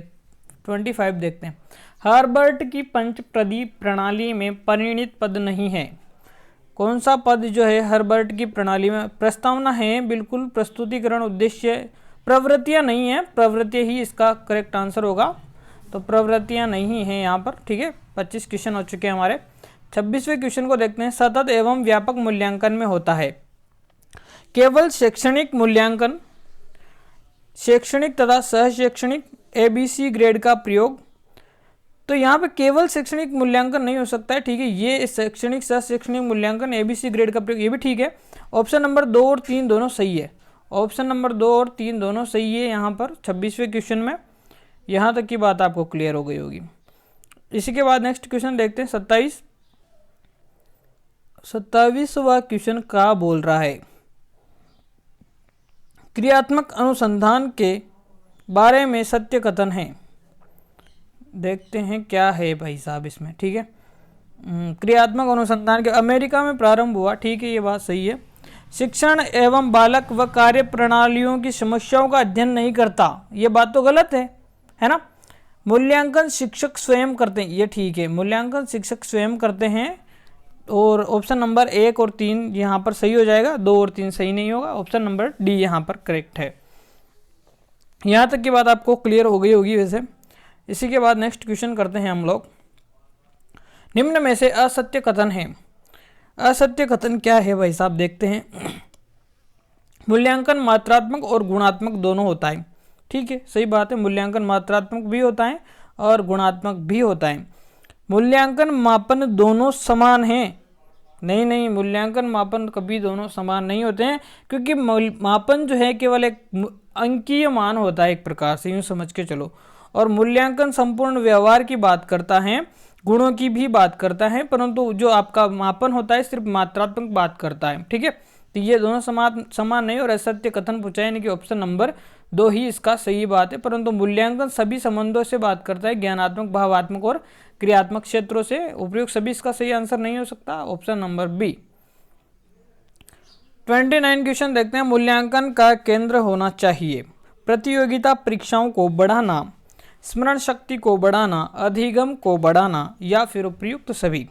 25 देखते हैं। हर्बर्ट की पंचपदी प्रणाली में परिणित पद नहीं है। कौन सा पद जो है हर्बर्ट की प्रणाली में? प्रस्तावना है, बिल्कुल। प्रस्तुतिकरण, उद्देश्य, प्रवृत्तियां नहीं है। प्रवृत्तियां ही इसका करेक्ट आंसर होगा, तो प्रवृत्तियां नहीं है यहाँ पर। ठीक है, 25 क्वेश्चन हो चुके हैं हमारे। 26वें क्वेश्चन को देखते हैं। सतत एवं व्यापक मूल्यांकन में होता है केवल शैक्षणिक मूल्यांकन, शैक्षणिक तथा सह शैक्षणिक ABC ग्रेड का प्रयोग। तो यहाँ पे केवल शैक्षणिक मूल्यांकन नहीं हो सकता है। ठीक है, ये शैक्षणिक सह शैक्षणिक मूल्यांकन ABC ग्रेड का प्रयोग, ये भी ठीक है। ऑप्शन नंबर 2 और 3 दोनों सही है। ऑप्शन नंबर 2 और 3 दोनों सही है यहाँ पर 26वें क्वेश्चन में। यहाँ तक की बात आपको क्लियर हो गई होगी। इसी के बाद नेक्स्ट क्वेश्चन देखते हैं। 27वां क्वेश्चन क्या बोल रहा है? क्रियात्मक अनुसंधान के बारे में सत्य कथन है। देखते हैं क्या है भाई साहब इसमें। ठीक है, क्रियात्मक अनुसंधान के अमेरिका में प्रारंभ हुआ। ठीक है, ये बात सही है। शिक्षण एवं बालक व कार्य प्रणालियों की समस्याओं का अध्ययन नहीं करता, ये बात तो गलत है ना। मूल्यांकन शिक्षक स्वयं करते हैं, ये ठीक है, मूल्यांकन शिक्षक स्वयं करते हैं। और ऑप्शन नंबर 1 और 3 यहाँ पर सही हो जाएगा, 2 और 3 सही नहीं होगा, ऑप्शन नंबर डी यहाँ पर करेक्ट है। यहाँ तक की बात आपको क्लियर हो गई होगी वैसे। इसी के बाद नेक्स्ट क्वेश्चन करते हैं हम लोग। निम्न में से असत्य कथन है। असत्य कथन क्या है भाई साहब, देखते हैं। मूल्यांकन मात्रात्मक और गुणात्मक दोनों होता है, ठीक है, सही बात है, मूल्यांकन मात्रात्मक भी होता है और गुणात्मक भी होता है। मूल्यांकन मापन दोनों समान हैं, नहीं, मूल्यांकन मापन कभी दोनों समान नहीं होते हैं, क्योंकि मापन जो है केवल एक अंकीय मान होता है, एक प्रकार से यूँ समझ के चलो। और मूल्यांकन संपूर्ण व्यवहार की बात करता है, गुणों की भी बात करता है, परंतु जो आपका मापन होता है सिर्फ मात्रात्मक बात करता है, ठीक है। तो ये दोनों समान नहीं, और असत्य कथन पूछा है, यानी कि ऑप्शन नंबर 2 ही इसका सही बात है। परंतु मूल्यांकन सभी संबंधों से बात करता है, ज्ञानात्मक, भावात्मक और क्रियात्मक क्षेत्रों से। उपयुक्त सभी इसका सही आंसर नहीं हो सकता, ऑप्शन नंबर बी। 29 क्वेश्चन देखते हैं। मूल्यांकन का केंद्र होना चाहिए प्रतियोगिता परीक्षाओं को बढ़ाना, स्मरण शक्ति को बढ़ाना, अधिगम को बढ़ाना, या फिर उपयुक्त सभी।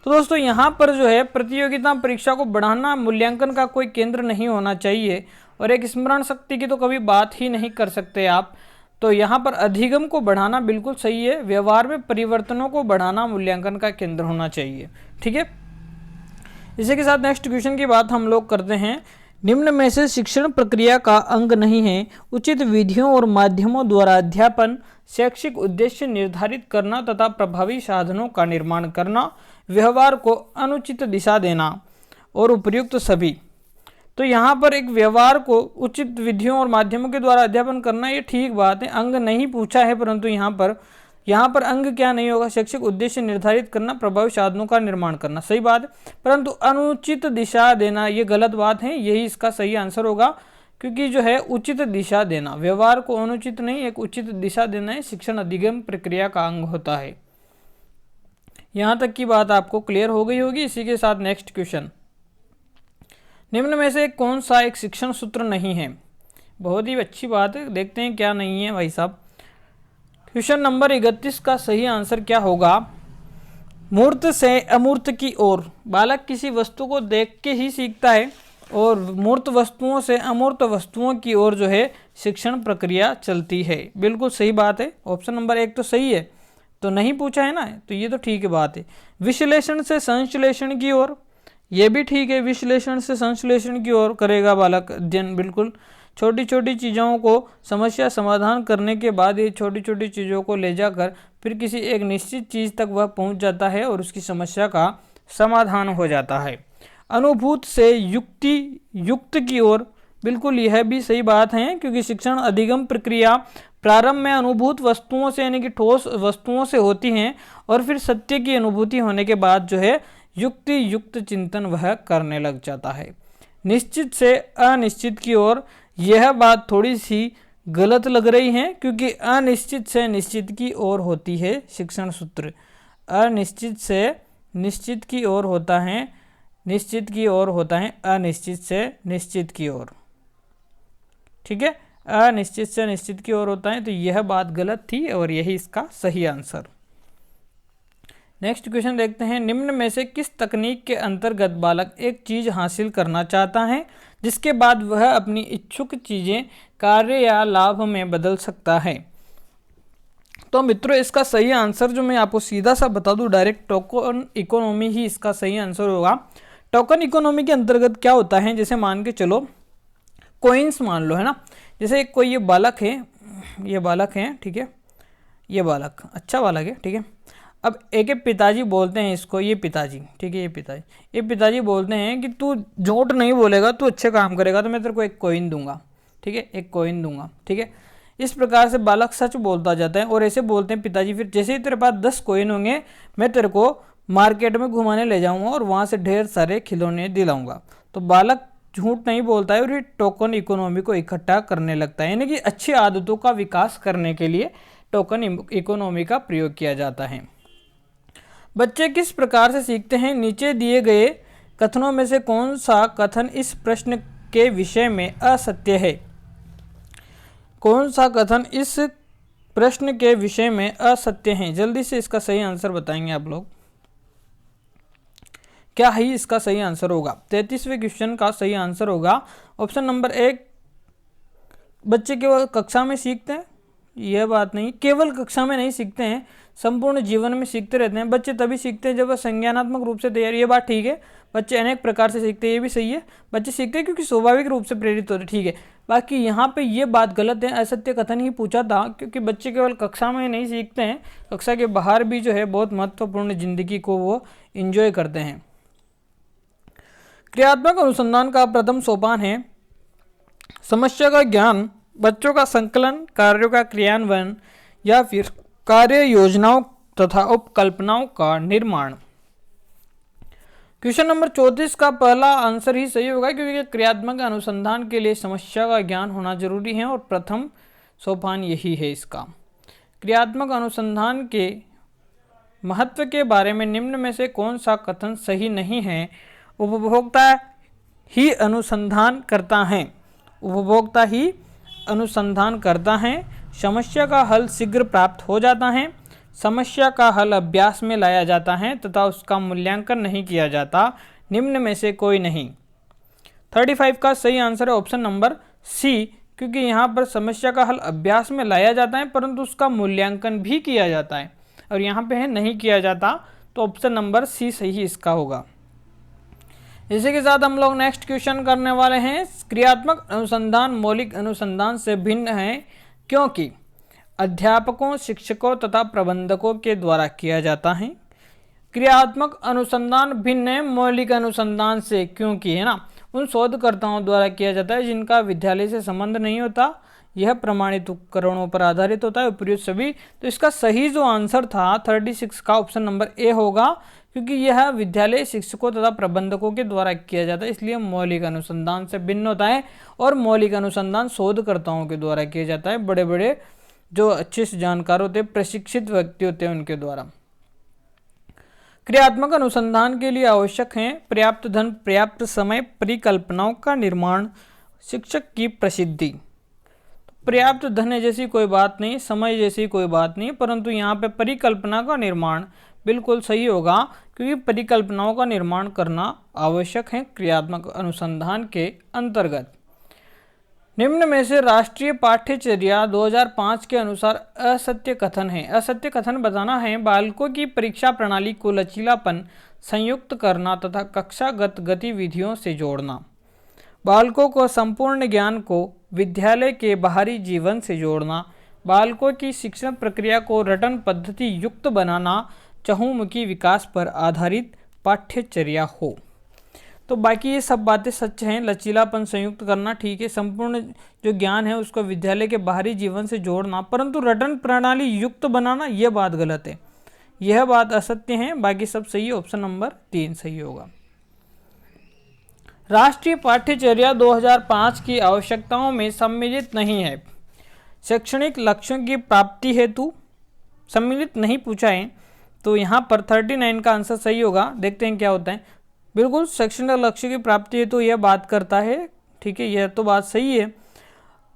तो दोस्तों यहाँ पर जो है प्रतियोगिता परीक्षा को बढ़ाना मूल्यांकन का कोई केंद्र नहीं होना चाहिए, और एक स्मरण शक्ति की तो कभी बात ही नहीं कर सकते आप। तो यहाँ पर अधिगम को बढ़ाना बिल्कुल सही है, व्यवहार में परिवर्तनों को बढ़ाना मूल्यांकन का केंद्र होना चाहिए, ठीक है। इसी के साथ नेक्स्ट क्वेश्चन की बात हम लोग करते हैं। निम्न में से शिक्षण प्रक्रिया का अंग नहीं है उचित विधियों और माध्यमों द्वारा अध्यापन, शैक्षिक उद्देश्य निर्धारित करना तथा प्रभावी साधनों का निर्माण करना, व्यवहार को अनुचित दिशा देना, और उपयुक्त सभी। तो यहाँ पर एक व्यवहार को उचित विधियों और माध्यमों के द्वारा अध्यापन करना, ये ठीक बात है, अंग नहीं पूछा है, परंतु यहाँ पर अंग क्या नहीं होगा, शैक्षिक उद्देश्य निर्धारित करना, प्रभावी साधनों का निर्माण करना, सही बात है। परंतु अनुचित दिशा देना ये गलत बात है, यही इसका सही आंसर होगा, क्योंकि जो है उचित दिशा देना, व्यवहार को अनुचित नहीं एक उचित दिशा देना है, शिक्षण अधिगम प्रक्रिया का अंग होता है। यहाँ तक की बात आपको क्लियर हो गई होगी। इसी के साथ नेक्स्ट क्वेश्चन। निम्न में से कौन सा एक शिक्षण सूत्र नहीं है। बहुत ही अच्छी बात है, देखते हैं क्या नहीं है भाई साहब। क्वेश्चन नंबर 31 का सही आंसर क्या होगा। मूर्त से अमूर्त की ओर, बालक किसी वस्तु को देख के ही सीखता है, और मूर्त वस्तुओं से अमूर्त वस्तुओं की ओर जो है शिक्षण प्रक्रिया चलती है, बिल्कुल सही बात है। ऑप्शन नंबर 1 तो सही है, तो नहीं पूछा है ना, तो ये तो ठीक है बात है। विश्लेषण से संश्लेषण की ओर, ये भी ठीक है, विश्लेषण से संश्लेषण की ओर करेगा बालक अध्ययन, बिल्कुल। छोटी छोटी चीज़ों को समस्या समाधान करने के बाद ये छोटी छोटी चीज़ों को ले जाकर फिर किसी एक निश्चित चीज़ तक वह पहुंच जाता है और उसकी समस्या का समाधान हो जाता है। अनुभूत से युक्त की ओर, बिल्कुल यह भी सही बात है, क्योंकि शिक्षण अधिगम प्रक्रिया प्रारंभ में अनुभूत वस्तुओं से यानी कि ठोस वस्तुओं से होती हैं, और फिर सत्य की अनुभूति होने के बाद जो है युक्त चिंतन वह करने लग जाता है। निश्चित से अनिश्चित की ओर, यह बात थोड़ी सी गलत लग रही है, क्योंकि अनिश्चित से निश्चित की ओर होती है शिक्षण सूत्र। अनिश्चित से निश्चित की ओर होता है, निश्चित की ओर होता है अनिश्चित से निश्चित की ओर, ठीक है, अनिश्चित से निश्चित की ओर होता है। तो यह बात गलत थी और यही इसका सही आंसर। नेक्स्ट क्वेश्चन देखते हैं। निम्न में से किस तकनीक के अंतर्गत बालक एक चीज हासिल करना चाहता है जिसके बाद वह अपनी इच्छुक चीजें कार्य या लाभ में बदल सकता है। तो मित्रों इसका सही आंसर जो मैं आपको सीधा सा बता दूं, डायरेक्ट टोकन इकोनॉमी ही इसका सही आंसर होगा। टोकन इकोनॉमी के अंतर्गत क्या होता है, जैसे मान के चलो कॉइन्स मान लो, है ना, जैसे कोई ये बालक है, ठीक है, ये बालक अच्छा बालक है, ठीक है। अब एक पिताजी बोलते हैं इसको, ये पिताजी, ठीक है, ये पिताजी बोलते हैं कि तू झूठ नहीं बोलेगा, तू अच्छे काम करेगा तो मैं तेरे को एक कॉइन दूंगा, ठीक है, एक कॉइन दूंगा, ठीक है। इस प्रकार से बालक सच बोलता जाता है, और ऐसे बोलते हैं पिताजी, फिर जैसे ही तेरे पास 10 कॉइन होंगे मैं तेरे को मार्केट में घुमाने ले जाऊंगा और वहाँ से ढेर सारे खिलौने दिलाऊंगा। तो बालक झूठ नहीं बोलता है और ये टोकन इकोनॉमी को इकट्ठा करने लगता है, यानी कि अच्छी आदतों का विकास करने के लिए टोकन इकोनॉमी का प्रयोग किया जाता है। बच्चे किस प्रकार से सीखते हैं, नीचे दिए गए कथनों में से कौन सा कथन इस प्रश्न के विषय में असत्य है? कौन सा कथन इस प्रश्न के विषय में असत्य है? जल्दी से इसका सही आंसर बताएंगे आप लोग। क्या ही इसका सही आंसर होगा? 33वें क्वेश्चन का सही आंसर होगा ऑप्शन नंबर 1, बच्चे केवल कक्षा में सीखते हैं। यह बात नहीं, केवल कक्षा में नहीं सीखते हैं, संपूर्ण जीवन में सीखते रहते हैं। बच्चे तभी सीखते हैं जब वह संज्ञानात्मक रूप से तैयार, ये बात ठीक है। बच्चे अनेक प्रकार से सीखते हैं, ये भी सही है। बच्चे सीखते हैं क्योंकि स्वाभाविक रूप से प्रेरित होते हैं, ठीक है। बाकी यहाँ पे ये बात गलत है, असत्य कथन ही पूछा था, क्योंकि बच्चे केवल कक्षा में नहीं सीखते हैं, कक्षा के बाहर भी जो है बहुत महत्वपूर्ण जिंदगी को वो इंजॉय करते हैं। क्रियात्मक अनुसंधान का प्रथम सोपान है समस्या का ज्ञान, बच्चों का संकलन, कार्यों का क्रियान्वयन या फिर कार्य योजनाओं तथा उपकल्पनाओं का निर्माण। क्वेश्चन नंबर 34 का पहला आंसर ही सही होगा, क्योंकि क्रियात्मक अनुसंधान के लिए समस्या का ज्ञान होना जरूरी है और प्रथम सोपान यही है इसका। क्रियात्मक अनुसंधान के महत्व के बारे में निम्न में से कौन सा कथन सही नहीं है? उपभोक्ता ही अनुसंधान करता है। उपभोक्ता ही अनुसंधान करता है। समस्या का हल शीघ्र प्राप्त हो जाता है। समस्या का हल अभ्यास में लाया जाता है तथा उसका मूल्यांकन नहीं किया जाता। निम्न में से कोई नहीं। 35 का सही आंसर है ऑप्शन नंबर सी, क्योंकि यहाँ पर समस्या का हल अभ्यास में लाया जाता है परंतु उसका मूल्यांकन भी किया जाता है, और यहाँ पे है नहीं किया जाता, तो ऑप्शन नंबर सी सही इसका होगा। इसी के साथ हम लोग नेक्स्ट क्वेश्चन करने वाले हैं। क्रियात्मक अनुसंधान मौलिक अनुसंधान से भिन्न है क्योंकि अध्यापकों, शिक्षकों तथा प्रबंधकों के द्वारा किया जाता है। क्रियात्मक अनुसंधान भिन्न है मौलिक अनुसंधान से क्योंकि, है ना, उन शोधकर्ताओं द्वारा किया जाता है जिनका विद्यालय से संबंध नहीं होता। यह प्रमाणित उपकरणों पर आधारित होता है, उपयुक्त सभी। तो इसका सही जो आंसर था 36 का ऑप्शन नंबर ए होगा, क्योंकि यह विद्यालय शिक्षकों तथा प्रबंधकों के द्वारा किया जाता है, इसलिए मौलिक अनुसंधान से भिन्न होता है। और मौलिक अनुसंधान शोधकर्ताओं के द्वारा किया जाता है, बड़े बड़े जो अच्छे से जानकार होते हैं, प्रशिक्षित व्यक्ति होते हैं, उनके द्वारा। क्रियात्मक अनुसंधान के लिए आवश्यक है पर्याप्त धन, पर्याप्त समय, परिकल्पनाओं का निर्माण, शिक्षक की प्रसिद्धि। पर्याप्त धन जैसी कोई बात नहीं, समय जैसी कोई बात नहीं, परंतु यहाँ पे परिकल्पना का निर्माण बिल्कुल सही होगा, क्योंकि परिकल्पनाओं का निर्माण करना आवश्यक है क्रियात्मक अनुसंधान के अंतर्गत। निम्न में से राष्ट्रीय पाठ्यचर्या 2005 के अनुसार असत्य कथन है। असत्य कथन बताना है। बालकों की परीक्षा प्रणाली को लचीलापन, संयुक्त करना तथा कक्षागत गतिविधियों से जोड़ना। बालकों को संपूर्ण ज्ञान को विद्यालय के बाहरी जीवन से जोड़ना। बालकों की शिक्षण प्रक्रिया को रटन पद्धति युक्त बनाना। चहुमुखी विकास पर आधारित पाठ्यचर्या हो। तो बाकी ये सब बातें सच हैं। लचीलापन, संयुक्त करना, ठीक है। संपूर्ण जो ज्ञान है उसको विद्यालय के बाहरी जीवन से जोड़ना, परंतु रटन प्रणाली युक्त बनाना, यह बात गलत है, यह बात असत्य है। बाकी सब सही है, ऑप्शन नंबर 3 सही होगा। राष्ट्रीय पाठ्यचर्या 2005 की आवश्यकताओं में सम्मिलित नहीं है। शैक्षणिक लक्ष्यों की प्राप्ति हेतु सम्मिलित नहीं पूछा है, तो यहाँ पर 39 का आंसर सही होगा। देखते हैं क्या होता है। बिल्कुल शैक्षणिक लक्ष्य की प्राप्ति हेतु यह बात करता है, ठीक है, यह तो बात सही है।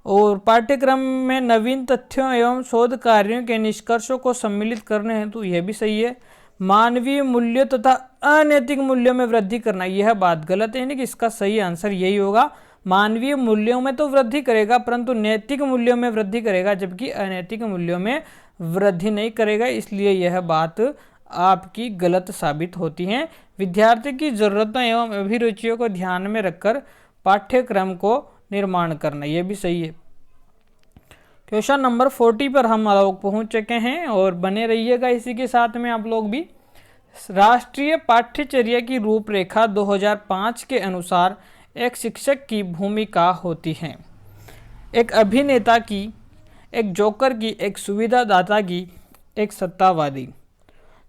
और पाठ्यक्रम में नवीन तथ्यों एवं शोध कार्यों के निष्कर्षों को सम्मिलित करने हैं, तो यह भी सही है। मानवीय मूल्यों तथा अनैतिक मूल्यों में वृद्धि करना, यह बात गलत है, यानी कि इसका सही आंसर यही होगा। मानवीय मूल्यों में तो वृद्धि करेगा परंतु नैतिक मूल्यों में वृद्धि करेगा, जबकि अनैतिक मूल्यों में वृद्धि नहीं करेगा, इसलिए यह बात आपकी गलत साबित होती है। विद्यार्थी की जरूरतों एवं अभिरुचियों को ध्यान में रखकर पाठ्यक्रम को निर्माण करना, यह भी सही है। क्वेश्चन नंबर 40 पर हम लोग पहुंच चुके हैं और बने रहिएगा इसी के साथ में आप लोग भी। राष्ट्रीय पाठ्यचर्या की रूपरेखा 2005 के अनुसार एक शिक्षक की भूमिका होती है। एक अभिनेता की, एक जोकर की, एक सुविधादाता की, एक सत्तावादी।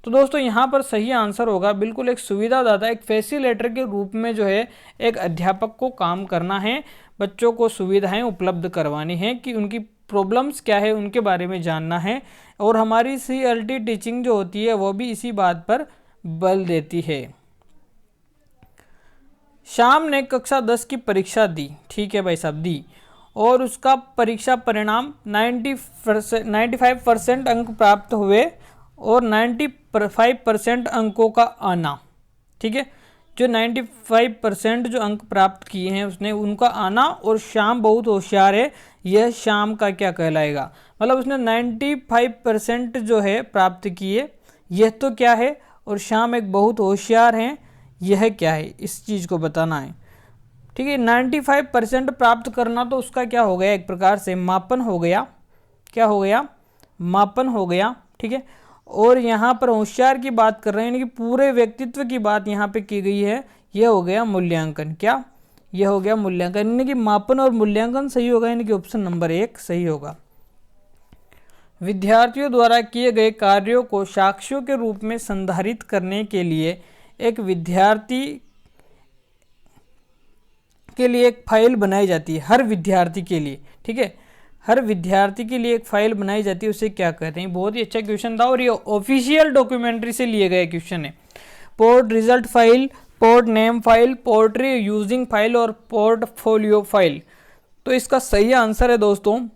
तो दोस्तों यहाँ पर सही आंसर होगा बिल्कुल एक सुविधादाता, एक फैसिलिटेटर के रूप में जो है एक अध्यापक को काम करना है। बच्चों को सुविधाएं उपलब्ध करवानी है कि उनकी प्रॉब्लम्स क्या है उनके बारे में जानना है, और हमारी CLT टीचिंग जो होती है वो भी इसी बात पर बल देती है। श्याम ने कक्षा 10 की परीक्षा दी, ठीक है भाई साहब, दी, और उसका परीक्षा परिणाम 95% अंक प्राप्त हुए और 95% अंकों का आना, ठीक है, जो 95% जो अंक प्राप्त किए हैं उसने, उनका आना, और श्याम बहुत होशियार है, यह श्याम का क्या कहलाएगा। मतलब उसने 95% जो है प्राप्त किए, यह तो क्या है, और श्याम एक बहुत होशियार हैं, यह क्या है, इस चीज़ को बताना है, ठीक है। 95% प्राप्त करना तो उसका क्या हो गया, एक प्रकार से मापन हो गया, क्या हो गया, मापन हो गया, ठीक है। और यहाँ पर होशियार की बात कर रहे हैं, यानी कि पूरे व्यक्तित्व की बात यहाँ पे की गई है, यह हो गया मूल्यांकन, क्या, यह हो गया मूल्यांकन, यानी कि मापन और मूल्यांकन सही होगा, यानी कि ऑप्शन नंबर 1 सही होगा। विद्यार्थियों द्वारा किए गए कार्यों को साक्ष्यों के रूप में संधारित करने के लिए एक विद्यार्थी के लिए एक फाइल बनाई जाती है, हर विद्यार्थी के लिए, ठीक है, हर विद्यार्थी के लिए एक फाइल बनाई जाती है, उसे क्या कहते हैं। बहुत ही अच्छा क्वेश्चन था और ये ऑफिशियल डॉक्यूमेंट्री से लिए गए क्वेश्चन है। Port result file, port name file, portray using file और पोर्टफोलियो फाइल। तो इसका सही आंसर है दोस्तों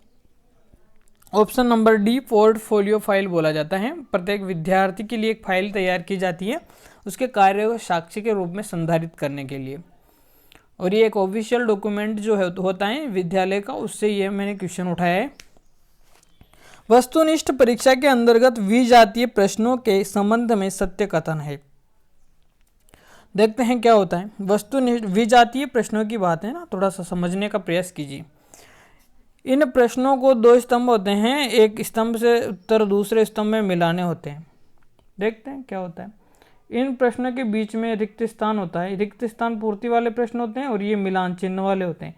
option number D, portfolio file बोला जाता है। प्रत्येक विद्यार्थी के लिए एक फाइल तैयार की जाती है उसके कार्य को साक्ष्य के रूप में संधारित करने के लिए, और ये एक ऑफिशियल डॉक्यूमेंट जो है होता है विद्यालय का, उससे ये मैंने क्वेश्चन उठाया है। वस्तुनिष्ठ परीक्षा के अंतर्गत विजातीय प्रश्नों के संबंध में सत्य कथन है। देखते हैं क्या होता है। वस्तुनिष्ठ विजातीय प्रश्नों की बात है ना, थोड़ा सा समझने का प्रयास कीजिए। इन प्रश्नों को 2 स्तंभ होते हैं, एक स्तंभ से उत्तर दूसरे स्तंभ में मिलाने होते हैं। देखते हैं क्या होता है। इन प्रश्नों के बीच में रिक्त स्थान होता है, रिक्त स्थान पूर्ति वाले प्रश्न होते हैं और ये मिलान चिन्ह वाले होते हैं।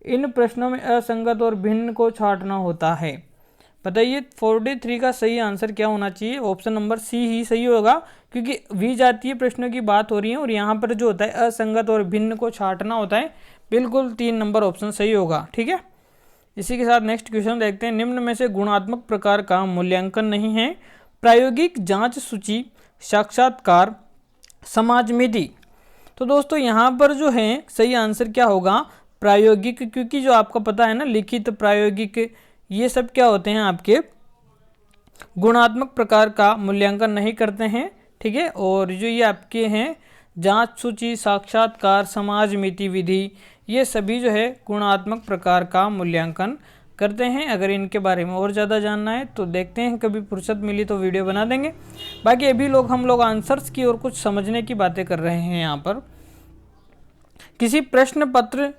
इन प्रश्नों में असंगत और भिन्न को छांटना होता है। बताइए 43 का सही आंसर क्या होना चाहिए। ऑप्शन नंबर सी ही सही होगा, क्योंकि विजातीय प्रश्नों की बात हो रही है और यहाँ पर जो होता है असंगत और भिन्न को छांटना होता है। बिल्कुल 3 नंबर ऑप्शन सही होगा, ठीक है। इसी के साथ नेक्स्ट क्वेश्चन देखते हैं। निम्न में से गुणात्मक प्रकार का मूल्यांकन नहीं है। प्रायोगिक जांच सूची, साक्षात्कार, समाजमिति। तो दोस्तों यहाँ पर जो है सही आंसर क्या होगा, प्रायोगिक, क्योंकि जो आपको पता है ना लिखित, प्रायोगिक, ये सब क्या होते हैं आपके गुणात्मक प्रकार का मूल्यांकन नहीं करते हैं, ठीक है। और जो ये आपके हैं जांच सूची, साक्षात्कार, समाजमिति विधि, ये सभी जो है गुणात्मक प्रकार का मूल्यांकन करते हैं। अगर इनके बारे में और ज़्यादा जानना है तो देखते हैं, कभी फुर्सत मिली तो वीडियो बना देंगे। बाकी अभी हम लोग आंसर्स की और कुछ समझने की बातें कर रहे हैं। यहाँ पर किसी प्रश्न पत्र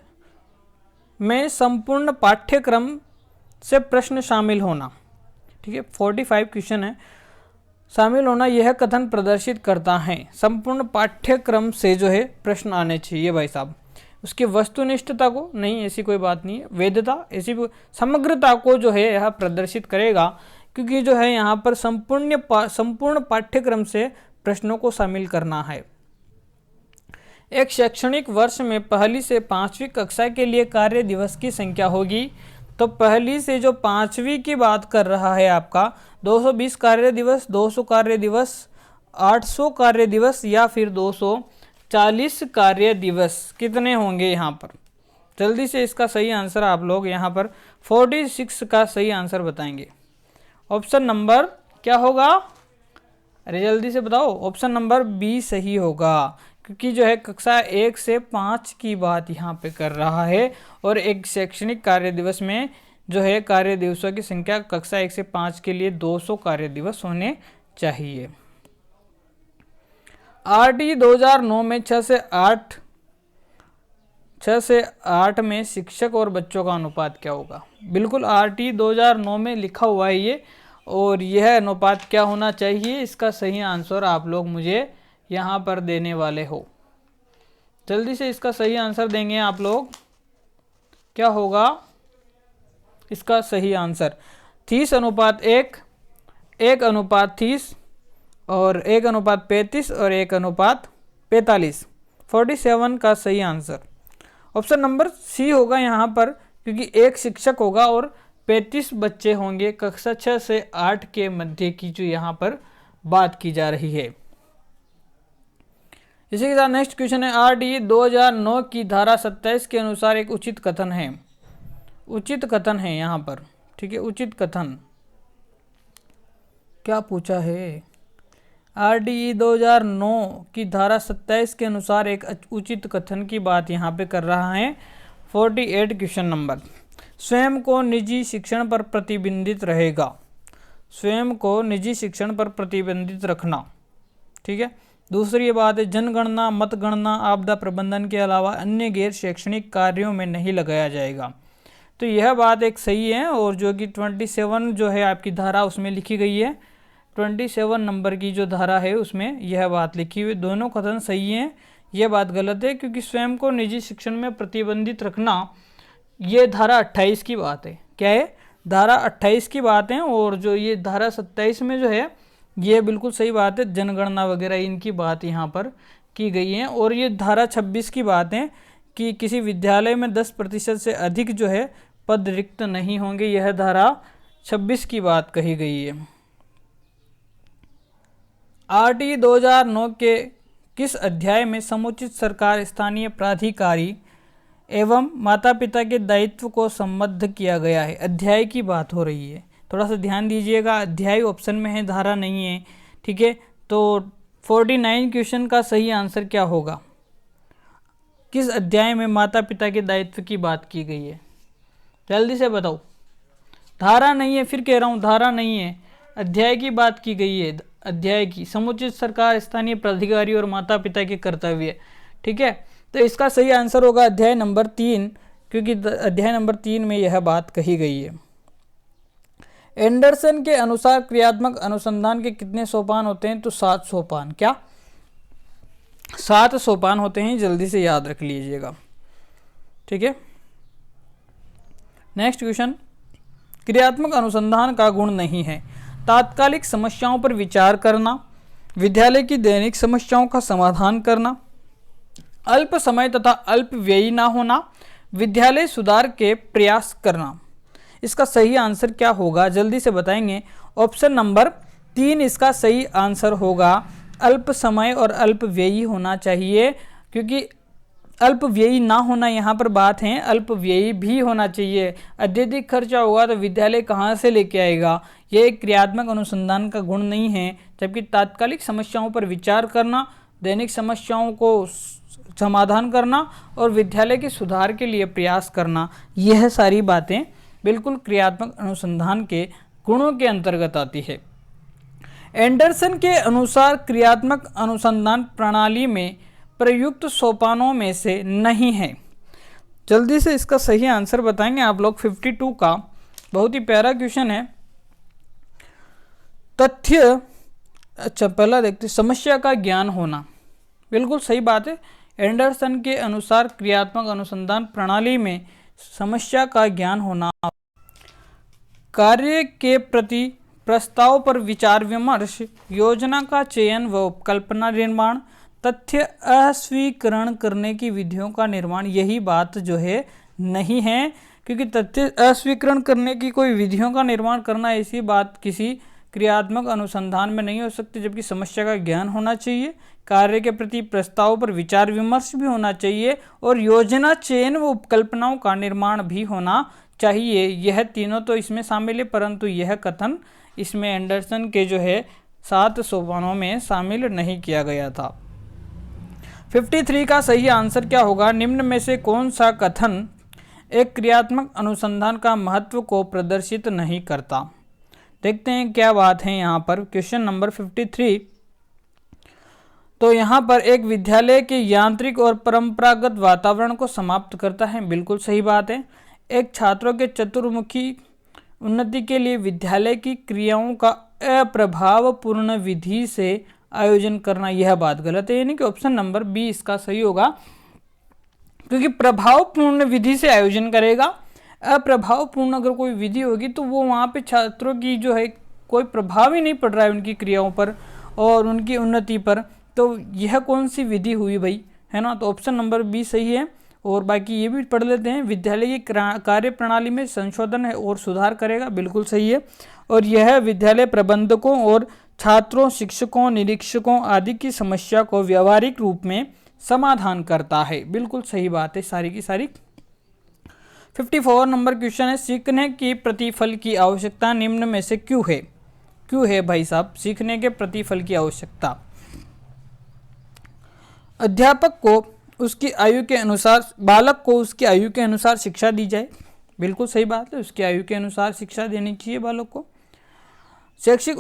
में संपूर्ण पाठ्यक्रम से प्रश्न शामिल होना, ठीक है, 45 क्वेश्चन है। शामिल होना यह कथन प्रदर्शित करता है संपूर्ण पाठ्यक्रम से जो है प्रश्न आने चाहिए भाई साहब। उसकी वस्तुनिष्ठता को नहीं, ऐसी कोई बात नहीं है। वैधता, ऐसी समग्रता को जो है यह प्रदर्शित करेगा, क्योंकि जो है यहाँ पर संपूर्ण पाठ्यक्रम से प्रश्नों को शामिल करना है। एक शैक्षणिक वर्ष में पहली से 5वीं कक्षा के लिए कार्य दिवस की संख्या होगी। तो पहली से जो 5वीं की बात कर रहा है आपका 220 कार्य दिवस, 200 कार्य दिवस, 800 कार्य दिवस या फिर 240 कार्य दिवस, कितने होंगे यहाँ पर। जल्दी से इसका सही आंसर आप लोग यहाँ पर 46 का सही आंसर बताएंगे। ऑप्शन नंबर क्या होगा, अरे जल्दी से बताओ। ऑप्शन नंबर बी सही होगा, क्योंकि जो है कक्षा 1 से 5 की बात यहाँ पे कर रहा है, और एक शैक्षणिक कार्य दिवस में जो है कार्य दिवसों की संख्या कक्षा 1 से 5 के लिए 200 कार्य दिवस होने चाहिए। आरटी 2009 में 6 से 8 में शिक्षक और बच्चों का अनुपात क्या होगा। बिल्कुल आरटी 2009 में लिखा हुआ है ये, और यह अनुपात क्या होना चाहिए, इसका सही आंसर आप लोग मुझे यहाँ पर देने वाले हो। जल्दी से इसका सही आंसर देंगे आप लोग। क्या होगा इसका सही आंसर, 30:1, 1:30 और 1:35 और 1:45, 47 का सही आंसर ऑप्शन नंबर सी होगा यहाँ पर, क्योंकि एक शिक्षक होगा और 35 बच्चे होंगे। कक्षा 6 से 8 के मध्य की जो यहाँ पर बात की जा रही है। इसी के साथ नेक्स्ट क्वेश्चन है, RDE 2009 की धारा 27 के अनुसार एक उचित कथन है। उचित कथन है यहाँ पर, ठीक है, उचित कथन क्या पूछा है। RDE 2009 की धारा 27 के अनुसार एक उचित कथन की बात यहाँ पे कर रहा है। 48 क्वेश्चन नंबर, स्वयं को निजी शिक्षण पर प्रतिबंधित रहेगा। स्वयं को निजी शिक्षण पर प्रतिबंधित रखना, ठीक है। दूसरी ये बात है, जनगणना, मतगणना, आपदा प्रबंधन के अलावा अन्य गैर शैक्षणिक कार्यों में नहीं लगाया जाएगा। तो यह बात एक सही है, और जो कि 27 जो है आपकी धारा उसमें लिखी गई है, 27 नंबर की जो धारा है उसमें यह बात लिखी हुई। दोनों कथन सही हैं, यह बात गलत है, क्योंकि स्वयं को निजी शिक्षण में प्रतिबंधित रखना ये धारा 28 की बात है। क्या है? धारा 28 की बात है, और जो ये धारा 27 में जो है ये बिल्कुल सही बात है, जनगणना वगैरह इनकी बात यहाँ पर की गई है। और ये धारा 26 की बात है कि किसी विद्यालय में 10% से अधिक जो है पद रिक्त नहीं होंगे, यह धारा 26 की बात कही गई है। RDE 2009 के किस अध्याय में समुचित सरकार, स्थानीय प्राधिकारी एवं माता पिता के दायित्व को संबद्ध किया गया है? अध्याय की बात हो रही है, थोड़ा सा ध्यान दीजिएगा। अध्याय ऑप्शन में है, धारा नहीं है, ठीक है। तो 49 क्वेश्चन का सही आंसर क्या होगा? किस अध्याय में माता पिता के दायित्व की बात की गई है? जल्दी से बताओ। धारा नहीं है, फिर कह रहा हूँ धारा नहीं है, अध्याय की बात की गई है। अध्याय की समुचित सरकार, स्थानीय प्राधिकारी और माता पिता के कर्तव्य, ठीक है। तो इसका सही आंसर होगा अध्याय नंबर 3, क्योंकि अध्याय नंबर 3 में यह बात कही गई है। एंडरसन के अनुसार क्रियात्मक अनुसंधान के कितने सोपान होते हैं? तो 7 सोपान। क्या? 7 सोपान होते हैं, जल्दी से याद रख लीजिएगा, ठीक है। नेक्स्ट क्वेश्चन, क्रियात्मक अनुसंधान का गुण नहीं है तात्कालिक समस्याओं पर विचार करना, विद्यालय की दैनिक समस्याओं का समाधान करना, अल्प समय तथा अल्प व्ययी ना होना, विद्यालय सुधार के प्रयास करना। इसका सही आंसर क्या होगा? जल्दी से बताएंगे। ऑप्शन नंबर 3 इसका सही आंसर होगा। अल्प समय और अल्प व्ययी होना चाहिए, क्योंकि अल्प व्ययी ना होना यहाँ पर बात है, अल्प व्ययी भी होना चाहिए। अत्यधिक खर्चा होगा तो विद्यालय कहाँ से लेके आएगा? यह एक क्रियात्मक अनुसंधान का गुण नहीं है। जबकि तात्कालिक समस्याओं पर विचार करना, दैनिक समस्याओं को समाधान करना और विद्यालय के सुधार के लिए प्रयास करना, यह सारी बातें बिल्कुल क्रियात्मक अनुसंधान के गुणों के अंतर्गत आती है। एंडरसन के अनुसार क्रियात्मक अनुसंधान प्रणाली में प्रयुक्त सोपानों में से नहीं है। जल्दी से इसका सही आंसर बताएंगे आप लोग। 52 का बहुत ही प्यारा क्वेश्चन है। तथ्य, अच्छा पहला देखते, समस्या का ज्ञान होना, बिल्कुल सही बात है। एंडरसन के अनुसार क्रियात्मक अनुसंधान प्रणाली में समस्या का ज्ञान होना, कार्य के प्रति प्रस्ताव पर विचार विमर्श, योजना का चयन व कल्पना निर्माण, तथ्य अस्वीकरण करने की विधियों का निर्माण, यही बात जो है नहीं है। क्योंकि तथ्य अस्वीकरण करने की कोई विधियों का निर्माण करना, ऐसी बात किसी क्रियात्मक अनुसंधान में नहीं हो सकती। जबकि समस्या का ज्ञान होना चाहिए, कार्य के प्रति प्रस्ताव पर विचार विमर्श भी होना चाहिए, और योजना चयन व कल्पनाओं का निर्माण भी होना चाहिए। यह तीनों तो इसमें शामिल है, परंतु यह कथन इसमें एंडरसन के जो है 7 सोपानों में शामिल नहीं किया गया था। 53 का सही आंसर क्या होगा? निम्न में से कौन सा कथन एक क्रियात्मक अनुसंधान का महत्व को प्रदर्शित नहीं करता? देखते हैं क्या बात है यहाँ पर। क्वेश्चन नंबर 53, तो यहाँ पर एक विद्यालय के यांत्रिक और परंपरागत वातावरण को समाप्त करता है, बिल्कुल सही बात है। एक छात्रों के चतुर्मुखी उन्नति के लिए विद्यालय की क्रियाओं का अप्रभावपूर्ण विधि से आयोजन करना, यह बात गलत है। यानी कि ऑप्शन नंबर बी इसका सही होगा, क्योंकि प्रभावपूर्ण विधि से आयोजन करेगा। अप्रभावपूर्ण अगर कोई विधि होगी तो वो वहाँ पे छात्रों की जो है कोई प्रभाव ही नहीं पड़ रहा है उनकी क्रियाओं पर और उनकी उन्नति पर, तो यह कौन सी विधि हुई भाई, है ना। तो ऑप्शन नंबर बी सही है। और बाकी ये भी पढ़ लेते हैं, विद्यालय की कार्य प्रणाली में संशोधन है और सुधार करेगा, बिल्कुल सही है। और यह विद्यालय प्रबंधकों और छात्रों, शिक्षकों, निरीक्षकों आदि की समस्या को व्यवहारिक रूप में समाधान करता है। बिल्कुल सही बात है सारी की सारी। 54 नंबर क्वेश्चन है, सीखने की प्रतिफल की आवश्यकता निम्न में से क्यों है? क्यों है भाई साहब सीखने के प्रतिफल की आवश्यकता? अध्यापक को उसकी आयु के अनुसार, बालक को उसकी आयु के अनुसार शिक्षा दी जाए। बिल्कुल सही बात है, उसकी आयु के अनुसार शिक्षा देनी चाहिए बालक को। शैक्षिक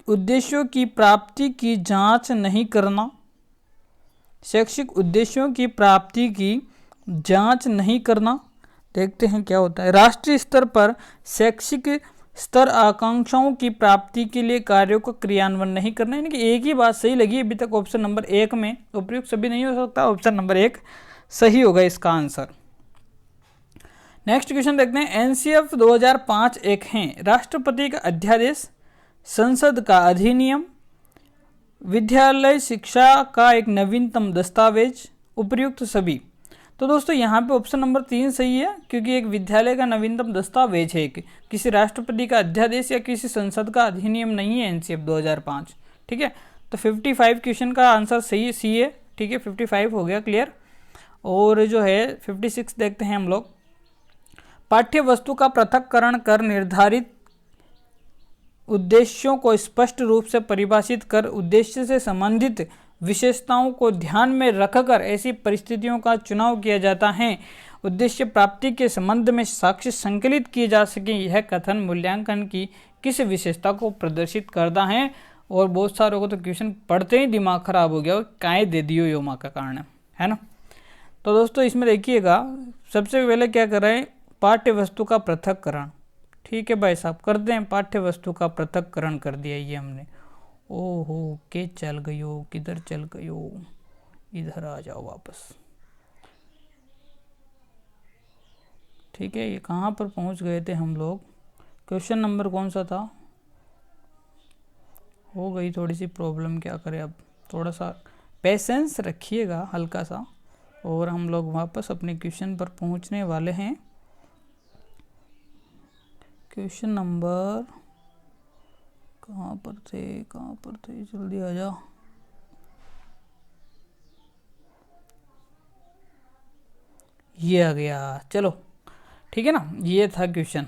उद्देश्यों की प्राप्ति की जांच नहीं करना। शैक्षिक उद्देश्यों की प्राप्ति की जांच नहीं करना। देखते हैं क्या होता है। राष्ट्रीय स्तर पर शैक्षिक स्तर आकांक्षाओं की प्राप्ति के लिए कार्यों का क्रियान्वयन नहीं करना। यानी कि एक ही बात सही लगी अभी तक ऑप्शन नंबर 1 में, उपयुक्त सभी नहीं हो सकता, ऑप्शन नंबर 1 सही होगा इसका आंसर। नेक्स्ट क्वेश्चन देखते हैं, एनसीएफ 2005 एक है, राष्ट्रपति का अध्यादेश, संसद का अधिनियम, विद्यालय शिक्षा का एक नवीनतम दस्तावेज, उपयुक्त सभी। तो दोस्तों यहाँ पे ऑप्शन नंबर 3 सही है, क्योंकि एक विद्यालय का नवीनतम दस्तावेज है, किसी राष्ट्रपति का अध्यादेश या किसी संसद का अधिनियम नहीं है एनसीएफ 2005। ठीक है, तो 55 क्वेश्चन का आंसर सही सी है। ठीक है, 55 हो गया क्लियर। और जो है 56 देखते हैं हम लोग, पाठ्य वस्तु का पृथक्करण कर निर्धारित उद्देश्यों को स्पष्ट रूप से परिभाषित कर उद्देश्य से संबंधित विशेषताओं को ध्यान में रखकर ऐसी परिस्थितियों का चुनाव किया जाता है उद्देश्य प्राप्ति के संबंध में साक्ष्य संकलित किए जा सके। यह कथन मूल्यांकन की किस विशेषता को प्रदर्शित करता है? और बहुत सारों को तो क्वेश्चन पढ़ते ही दिमाग खराब हो गया, काहे दे दियो योमा का कारण है ना। तो दोस्तों इसमें देखिएगा, सबसे पहले क्या कर रहे हैं, पाठ्य वस्तु का पृथक्करण। ठीक है भाई साहब, करते हैं, पाठ्य वस्तु का पृथक्करण कर दिया ये हमने। ओहो के चल गयो, किधर चल गयो, इधर आ जाओ वापस। ठीक है, ये कहाँ पर पहुँच गए थे हम लोग? क्वेश्चन नंबर कौन सा था? हो गई थोड़ी सी प्रॉब्लम, क्या करें अब, थोड़ा सा पेशेंस रखिएगा हल्का सा, और हम लोग वापस अपने क्वेश्चन पर पहुँचने वाले हैं। क्वेश्चन नंबर कहाँ पर थे, जल्दी आ जाओ। ये आ गया, चलो ठीक है ना, ये था क्वेश्चन।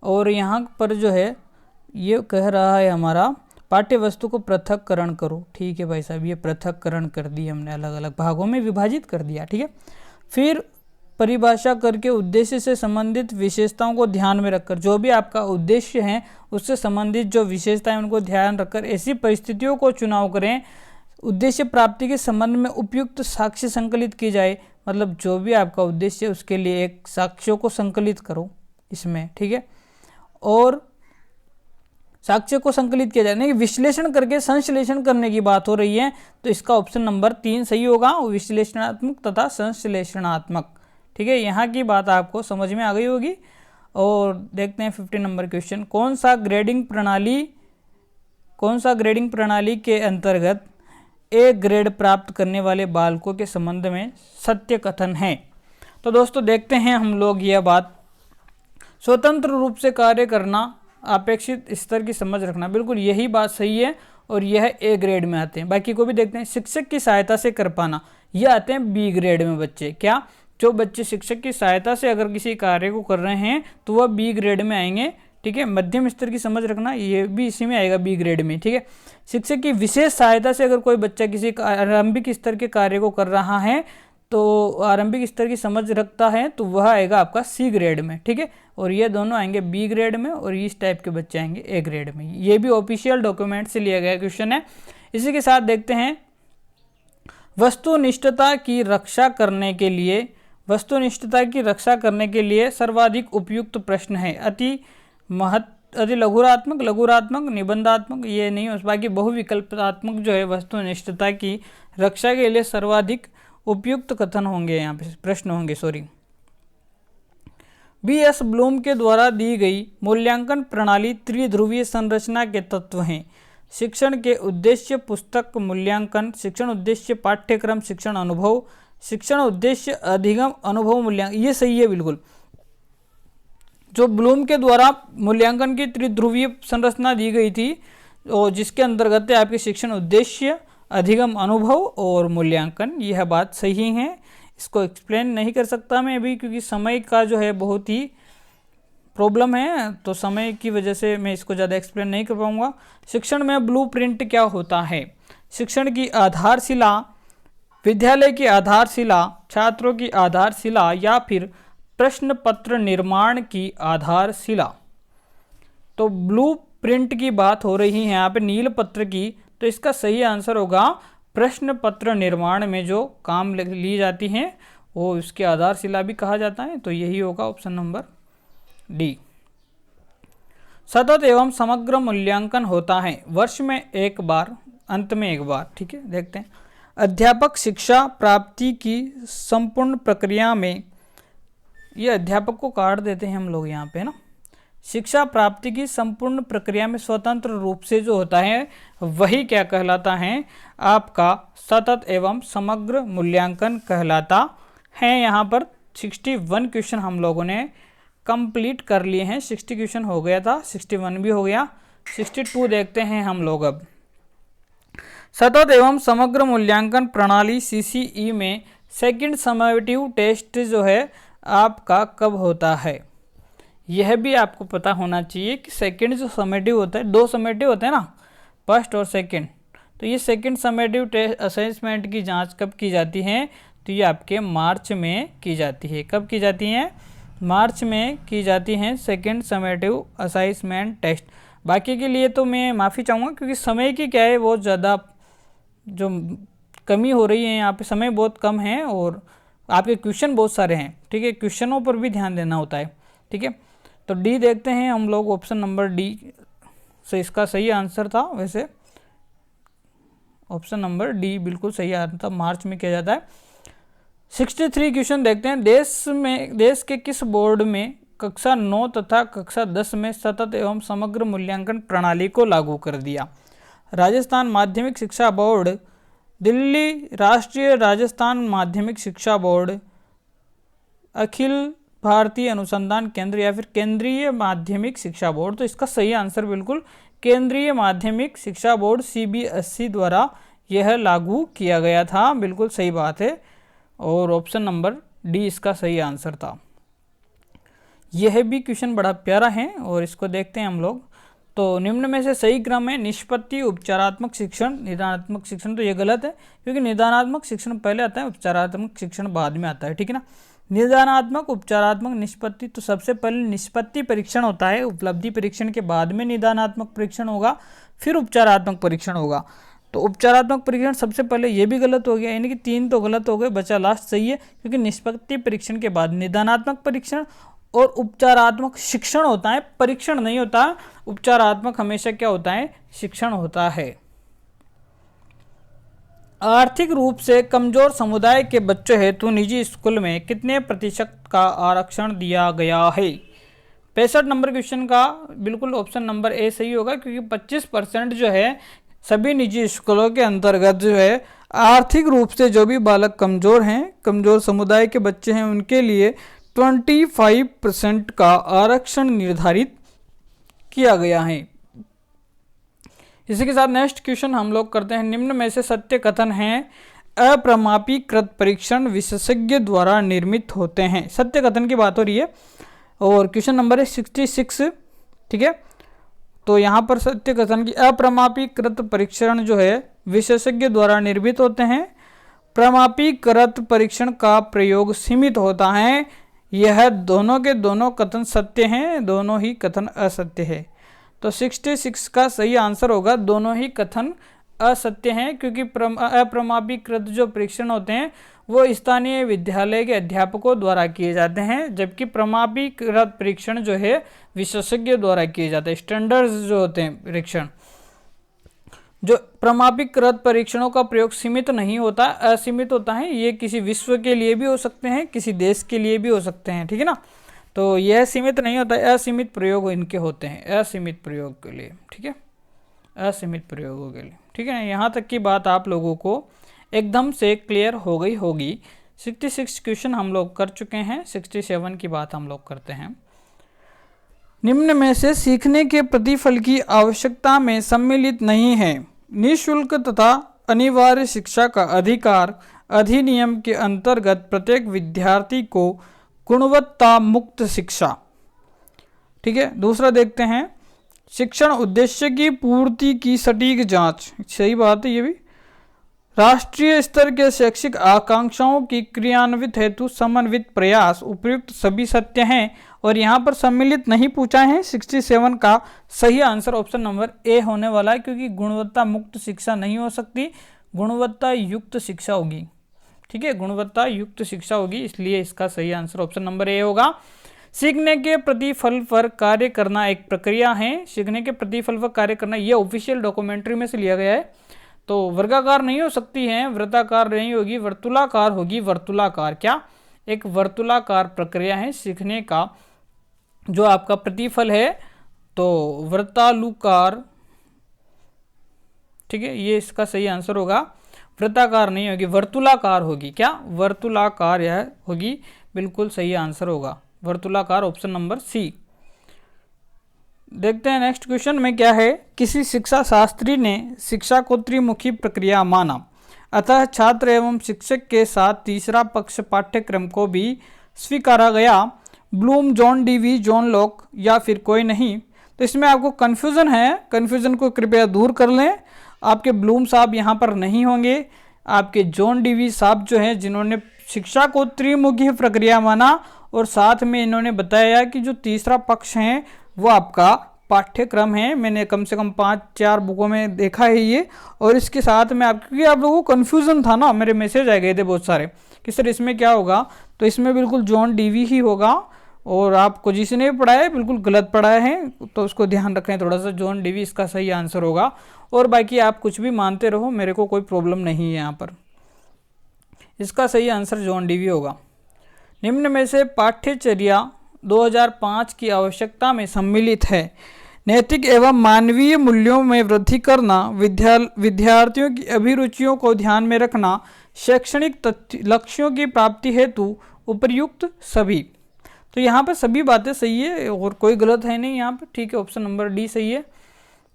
और यहाँ पर जो है ये कह रहा है हमारा पाठ्य वस्तु को पृथक्करण करो। ठीक है भाई साहब, ये पृथक्करण कर दिया हमने, अलग अलग भागों में विभाजित कर दिया। ठीक है, फिर परिभाषा करके उद्देश्य से संबंधित विशेषताओं को ध्यान में रखकर, जो भी आपका उद्देश्य है उससे संबंधित जो विशेषताएं उनको ध्यान रखकर ऐसी परिस्थितियों को चुनाव करें उद्देश्य प्राप्ति के संबंध में उपयुक्त साक्ष्य संकलित की जाए। मतलब जो भी आपका उद्देश्य है उसके लिए एक साक्ष्यों को संकलित करो इसमें। ठीक है, और साक्ष्य को संकलित किया जाए, नहीं विश्लेषण करके संश्लेषण करने की बात हो रही है, तो इसका ऑप्शन नंबर 3 सही होगा, विश्लेषणात्मक तथा संश्लेषणात्मक। ठीक है, यहाँ की बात आपको समझ में आ गई होगी। और देखते हैं 50 नंबर क्वेश्चन, कौन सा ग्रेडिंग प्रणाली के अंतर्गत ए ग्रेड प्राप्त करने वाले बालकों के संबंध में सत्य कथन है? तो दोस्तों देखते हैं हम लोग यह बात, स्वतंत्र रूप से कार्य करना, अपेक्षित स्तर की समझ रखना, बिल्कुल यही बात सही है, और यह ए ग्रेड में आते हैं। बाकी को भी देखते हैं, शिक्षक की सहायता से कर पाना, ये आते हैं बी ग्रेड में बच्चे। क्या, जो बच्चे शिक्षक की सहायता से अगर किसी कार्य को कर रहे हैं तो वह बी ग्रेड में आएंगे। ठीक है, मध्यम स्तर की समझ रखना, ये भी इसी में आएगा बी ग्रेड में। ठीक है, शिक्षक की विशेष सहायता से अगर कोई बच्चा किसी आरंभिक स्तर के कार्य को कर रहा है, तो आरंभिक स्तर की समझ रखता है, तो वह आएगा आपका सी ग्रेड में। ठीक है, और ये दोनों आएंगे बी ग्रेड में, और इस टाइप के बच्चे आएंगे ए ग्रेड में। ये भी ऑफिशियल डॉक्यूमेंट से लिया गया क्वेश्चन है। इसी के साथ देखते हैं, वस्तुनिष्ठता की रक्षा करने के लिए सर्वाधिक उपयुक्त प्रश्न है। अति लघुरात्मक, निबंधात्मक, ये नहीं हो, बाकी बहुविकल्पात्मक जो है वस्तुनिष्ठता की रक्षा के लिए सर्वाधिक उपयुक्त कथन होंगे, यहाँ पे प्रश्न होंगे, सॉरी। बी.एस. ब्लूम के द्वारा दी गई मूल्यांकन प्रणाली त्रिध्रुवीय संरचना के तत्व हैं। शिक्षण के उद्देश्य पुस्तक मूल्यांकन, शिक्षण उद्देश्य पाठ्यक्रम शिक्षण अनुभव, शिक्षण उद्देश्य अधिगम अनुभव मूल्यांकन, ये सही है बिल्कुल। जो ब्लूम के द्वारा मूल्यांकन की त्रिध्रुवीय संरचना दी गई थी, और जिसके अंतर्गत है आपके शिक्षण उद्देश्य, अधिगम अनुभव और मूल्यांकन। यह बात सही है, इसको एक्सप्लेन नहीं कर सकता मैं अभी क्योंकि समय का जो है बहुत ही प्रॉब्लम है, तो समय की वजह से मैं इसको ज़्यादा एक्सप्लेन नहीं कर पाऊँगा। शिक्षण में ब्लूप्रिंट क्या होता है? शिक्षण की आधारशिला, विद्यालय की आधारशिला, छात्रों की आधारशिला या फिर प्रश्न पत्र निर्माण की आधारशिला। तो ब्लूप्रिंट की बात हो रही है यहाँ पे नील पत्र की, तो इसका सही आंसर होगा प्रश्न पत्र निर्माण में जो काम ली जाती हैं वो उसकी आधारशिला भी कहा जाता है, तो यही होगा ऑप्शन नंबर डी। सतत एवं समग्र मूल्यांकन होता है वर्ष में एक बार, अंत में एक बार। ठीक है, देखते हैं। अध्यापक शिक्षा प्राप्ति की संपूर्ण प्रक्रिया में, ये अध्यापक को काट देते हैं हम लोग यहाँ पे ना, शिक्षा प्राप्ति की संपूर्ण प्रक्रिया में स्वतंत्र रूप से जो होता है वही क्या कहलाता है? आपका सतत एवं समग्र मूल्यांकन कहलाता है। यहाँ पर 61 क्वेश्चन हम लोगों ने कंप्लीट कर लिए हैं। 60 क्वेश्चन हो गया था, 61 भी हो गया, 62 देखते हैं हम लोग अब। सतत एवं समग्र मूल्यांकन प्रणाली CCE में सेकंड समेटिव टेस्ट जो है आपका कब होता है? यह भी आपको पता होना चाहिए कि सेकंड जो समेटिव होता है, 2 समेटिव होते हैं ना, फर्स्ट और सेकंड, तो ये सेकंड समेटिव टेस्ट असेसमेंट की जांच कब की जाती है? तो ये आपके मार्च में की जाती है। कब की जाती हैं? मार्च में की जाती हैं सेकंड समेटिव असेसमेंट टेस्ट। बाकी के लिए तो मैं माफ़ी चाहूँगा क्योंकि समय की क्या है बहुत ज़्यादा जो कमी हो रही है यहाँ पे, समय बहुत कम है और आपके क्वेश्चन बहुत सारे हैं। ठीक है, क्वेश्चनों पर भी ध्यान देना होता है। ठीक है, तो डी देखते हैं हम लोग, ऑप्शन नंबर डी से इसका सही आंसर था। वैसे ऑप्शन नंबर डी बिल्कुल सही आंसर था, मार्च में किया जाता है। 63 क्वेश्चन देखते हैं। देश के किस बोर्ड में कक्षा 9 तथा कक्षा 10 में सतत एवं समग्र मूल्यांकन प्रणाली को लागू कर दिया? राजस्थान माध्यमिक शिक्षा बोर्ड, दिल्ली राष्ट्रीय राजस्थान माध्यमिक शिक्षा बोर्ड, अखिल भारतीय अनुसंधान केंद्र या फिर केंद्रीय माध्यमिक शिक्षा बोर्ड। तो इसका सही आंसर बिल्कुल केंद्रीय माध्यमिक शिक्षा बोर्ड CBSE द्वारा यह लागू किया गया था। बिल्कुल सही बात है और ऑप्शन नंबर डी इसका सही आंसर था। यह भी क्वेश्चन बड़ा प्यारा है और इसको देखते हैं हम लोग। तो निम्न में से सही क्रम है निष्पत्ति, उपचारात्मक शिक्षण, निदानात्मक शिक्षण। तो ये गलत है क्योंकि निदानात्मक शिक्षण पहले आता है, उपचारात्मक शिक्षण बाद में आता है। ठीक है ना, निदानात्मक, उपचारात्मक, निष्पत्ति। तो सबसे पहले निष्पत्ति परीक्षण होता है, उपलब्धि परीक्षण के बाद में निदानात्मक परीक्षण होगा, फिर उपचारात्मक परीक्षण होगा। तो उपचारात्मक परीक्षण सबसे पहले, ये भी गलत हो गया, यानी कि 3 तो गलत हो गए, बचा लास्ट सही है क्योंकि निष्पत्ति परीक्षण के बाद निदानात्मक परीक्षण और उपचारात्मक शिक्षण होता है, परीक्षण नहीं होता। उपचारात्मक हमेशा क्या होता है? शिक्षण होता है। आर्थिक रूप से कमजोर समुदाय के बच्चों हेतु निजी स्कूल में कितने प्रतिशत का आरक्षण दिया गया है? 65 नंबर क्वेश्चन का बिल्कुल ऑप्शन नंबर ए सही होगा क्योंकि 25% जो है सभी निजी स्कूलों के अंतर्गत जो है आर्थिक रूप से जो भी बालक कमजोर हैं, कमजोर समुदाय के बच्चे हैं, उनके लिए 25% का आरक्षण निर्धारित किया गया है। इसी के साथ नेक्स्ट क्वेश्चन हम लोग करते हैं। निम्न में से सत्य कथन है अप्रमापीकृत परीक्षण विशेषज्ञ द्वारा निर्मित होते हैं। सत्य कथन की बात हो रही है और क्वेश्चन नंबर है 66। ठीक है, तो यहाँ पर सत्य कथन की अप्रमापीकृत परीक्षण जो है विशेषज्ञ द्वारा निर्मित होते हैं। प्रमापीकृत परीक्षण का प्रयोग सीमित होता है। यह दोनों के दोनों कथन सत्य हैं, दोनों ही कथन असत्य है। तो 66 का सही आंसर होगा दोनों ही कथन असत्य हैं क्योंकि अप्रमापीकृत जो परीक्षण होते हैं वो स्थानीय विद्यालय के अध्यापकों द्वारा किए जाते हैं, जबकि प्रमापीकृत परीक्षण जो है विशेषज्ञ द्वारा किए जाते हैं। स्टैंडर्ड्स जो होते हैं परीक्षण, जो प्रमापीकृत परीक्षणों का प्रयोग सीमित नहीं होता, असीमित होता है। ये किसी विश्व के लिए भी हो सकते हैं, किसी देश के लिए भी हो सकते हैं। ठीक है ना, तो यह सीमित नहीं होता, असीमित प्रयोग इनके होते हैं, असीमित प्रयोग के लिए। ठीक है, असीमित प्रयोगों के लिए। ठीक है, यहाँ तक की बात आप लोगों को एकदम से क्लियर हो गई होगी। 66 क्वेश्चन हम लोग कर चुके हैं, 67 की बात हम लोग करते हैं। निम्न में से सीखने के प्रतिफल की आवश्यकता में सम्मिलित नहीं है। निःशुल्क तथा अनिवार्य शिक्षा का अधिकार अधिनियम के अंतर्गत प्रत्येक विद्यार्थी को गुणवत्ता मुक्त शिक्षा। ठीक है, दूसरा देखते हैं, शिक्षण उद्देश्य की पूर्ति की सटीक जांच। सही बात है ये भी। राष्ट्रीय स्तर के शैक्षिक आकांक्षाओं की क्रियान्वित हेतु समन्वित प्रयास। उपयुक्त सभी सत्य हैं और यहाँ पर सम्मिलित नहीं पूछा है। 67 का सही आंसर ऑप्शन नंबर ए होने वाला है, क्योंकि गुणवत्ता मुक्त शिक्षा नहीं हो सकती, गुणवत्ता युक्त शिक्षा होगी। ठीक है, गुणवत्ता युक्त शिक्षा होगी, इसलिए इसका सही आंसर ऑप्शन नंबर ए होगा। सीखने के प्रतिफल पर कार्य करना एक प्रक्रिया है। सीखने के प्रतिफल पर कार्य करना, ये ऑफिशियल डॉक्यूमेंट्री में से लिया गया है। तो वर्गाकार नहीं हो सकती है, वृत्ताकार नहीं होगी, वर्तुलाकार होगी। वर्तुलाकार क्या, एक वर्तुलाकार प्रक्रिया है सीखने का। जो आपका प्रतिफल है तो वृत्तालुकार। ठीक है, ये इसका सही आंसर होगा। वृत्ताकार नहीं होगी, वर्तुलाकार होगी। क्या, वर्तुलाकार यह होगी, बिल्कुल सही आंसर होगा वर्तुलाकार, ऑप्शन नंबर सी। देखते हैं नेक्स्ट क्वेश्चन में क्या है। किसी शिक्षा शास्त्री ने शिक्षा को त्रिमुखी प्रक्रिया माना, अतः छात्र एवं शिक्षक के साथ तीसरा पक्ष पाठ्यक्रम को भी स्वीकारा गया। Bloom, John Dewey, John Locke या फिर कोई नहीं। तो इसमें आपको कन्फ्यूज़न है, कन्फ्यूज़न को कृपया दूर कर लें। आपके ब्लूम साहब यहाँ पर नहीं होंगे, आपके जॉन डीवी साहब जो हैं जिन्होंने शिक्षा को त्रिमुखी प्रक्रिया माना और साथ में इन्होंने बताया कि जो तीसरा पक्ष है वो आपका पाठ्यक्रम है। मैंने कम से कम 5-4 बुकों में देखा है ये। और इसके साथ में क्योंकि आप लोगों को कन्फ्यूज़न था ना, मेरे मैसेज आ गए थे बहुत सारे कि सर इसमें क्या होगा, तो इसमें बिल्कुल जॉन डीवी ही होगा। और आपको जिसने भी पढ़ाया है बिल्कुल गलत पढ़ाया है, तो उसको ध्यान रखें थोड़ा सा। जॉन डीवी इसका सही आंसर होगा। और बाकी आप कुछ भी मानते रहो, मेरे को कोई प्रॉब्लम नहीं है यहाँ पर। इसका सही आंसर जॉन डीवी होगा। निम्न में से पाठ्यचर्या 2005 की आवश्यकता में सम्मिलित है। नैतिक एवं मानवीय मूल्यों में वृद्धि करना, विद्यार्थियों की अभिरुचियों को ध्यान में रखना, शैक्षणिक लक्ष्यों की प्राप्ति हेतु उपयुक्त सभी। तो यहाँ पर सभी बातें सही है और कोई गलत है नहीं यहाँ पर। ठीक है, ऑप्शन नंबर डी सही है।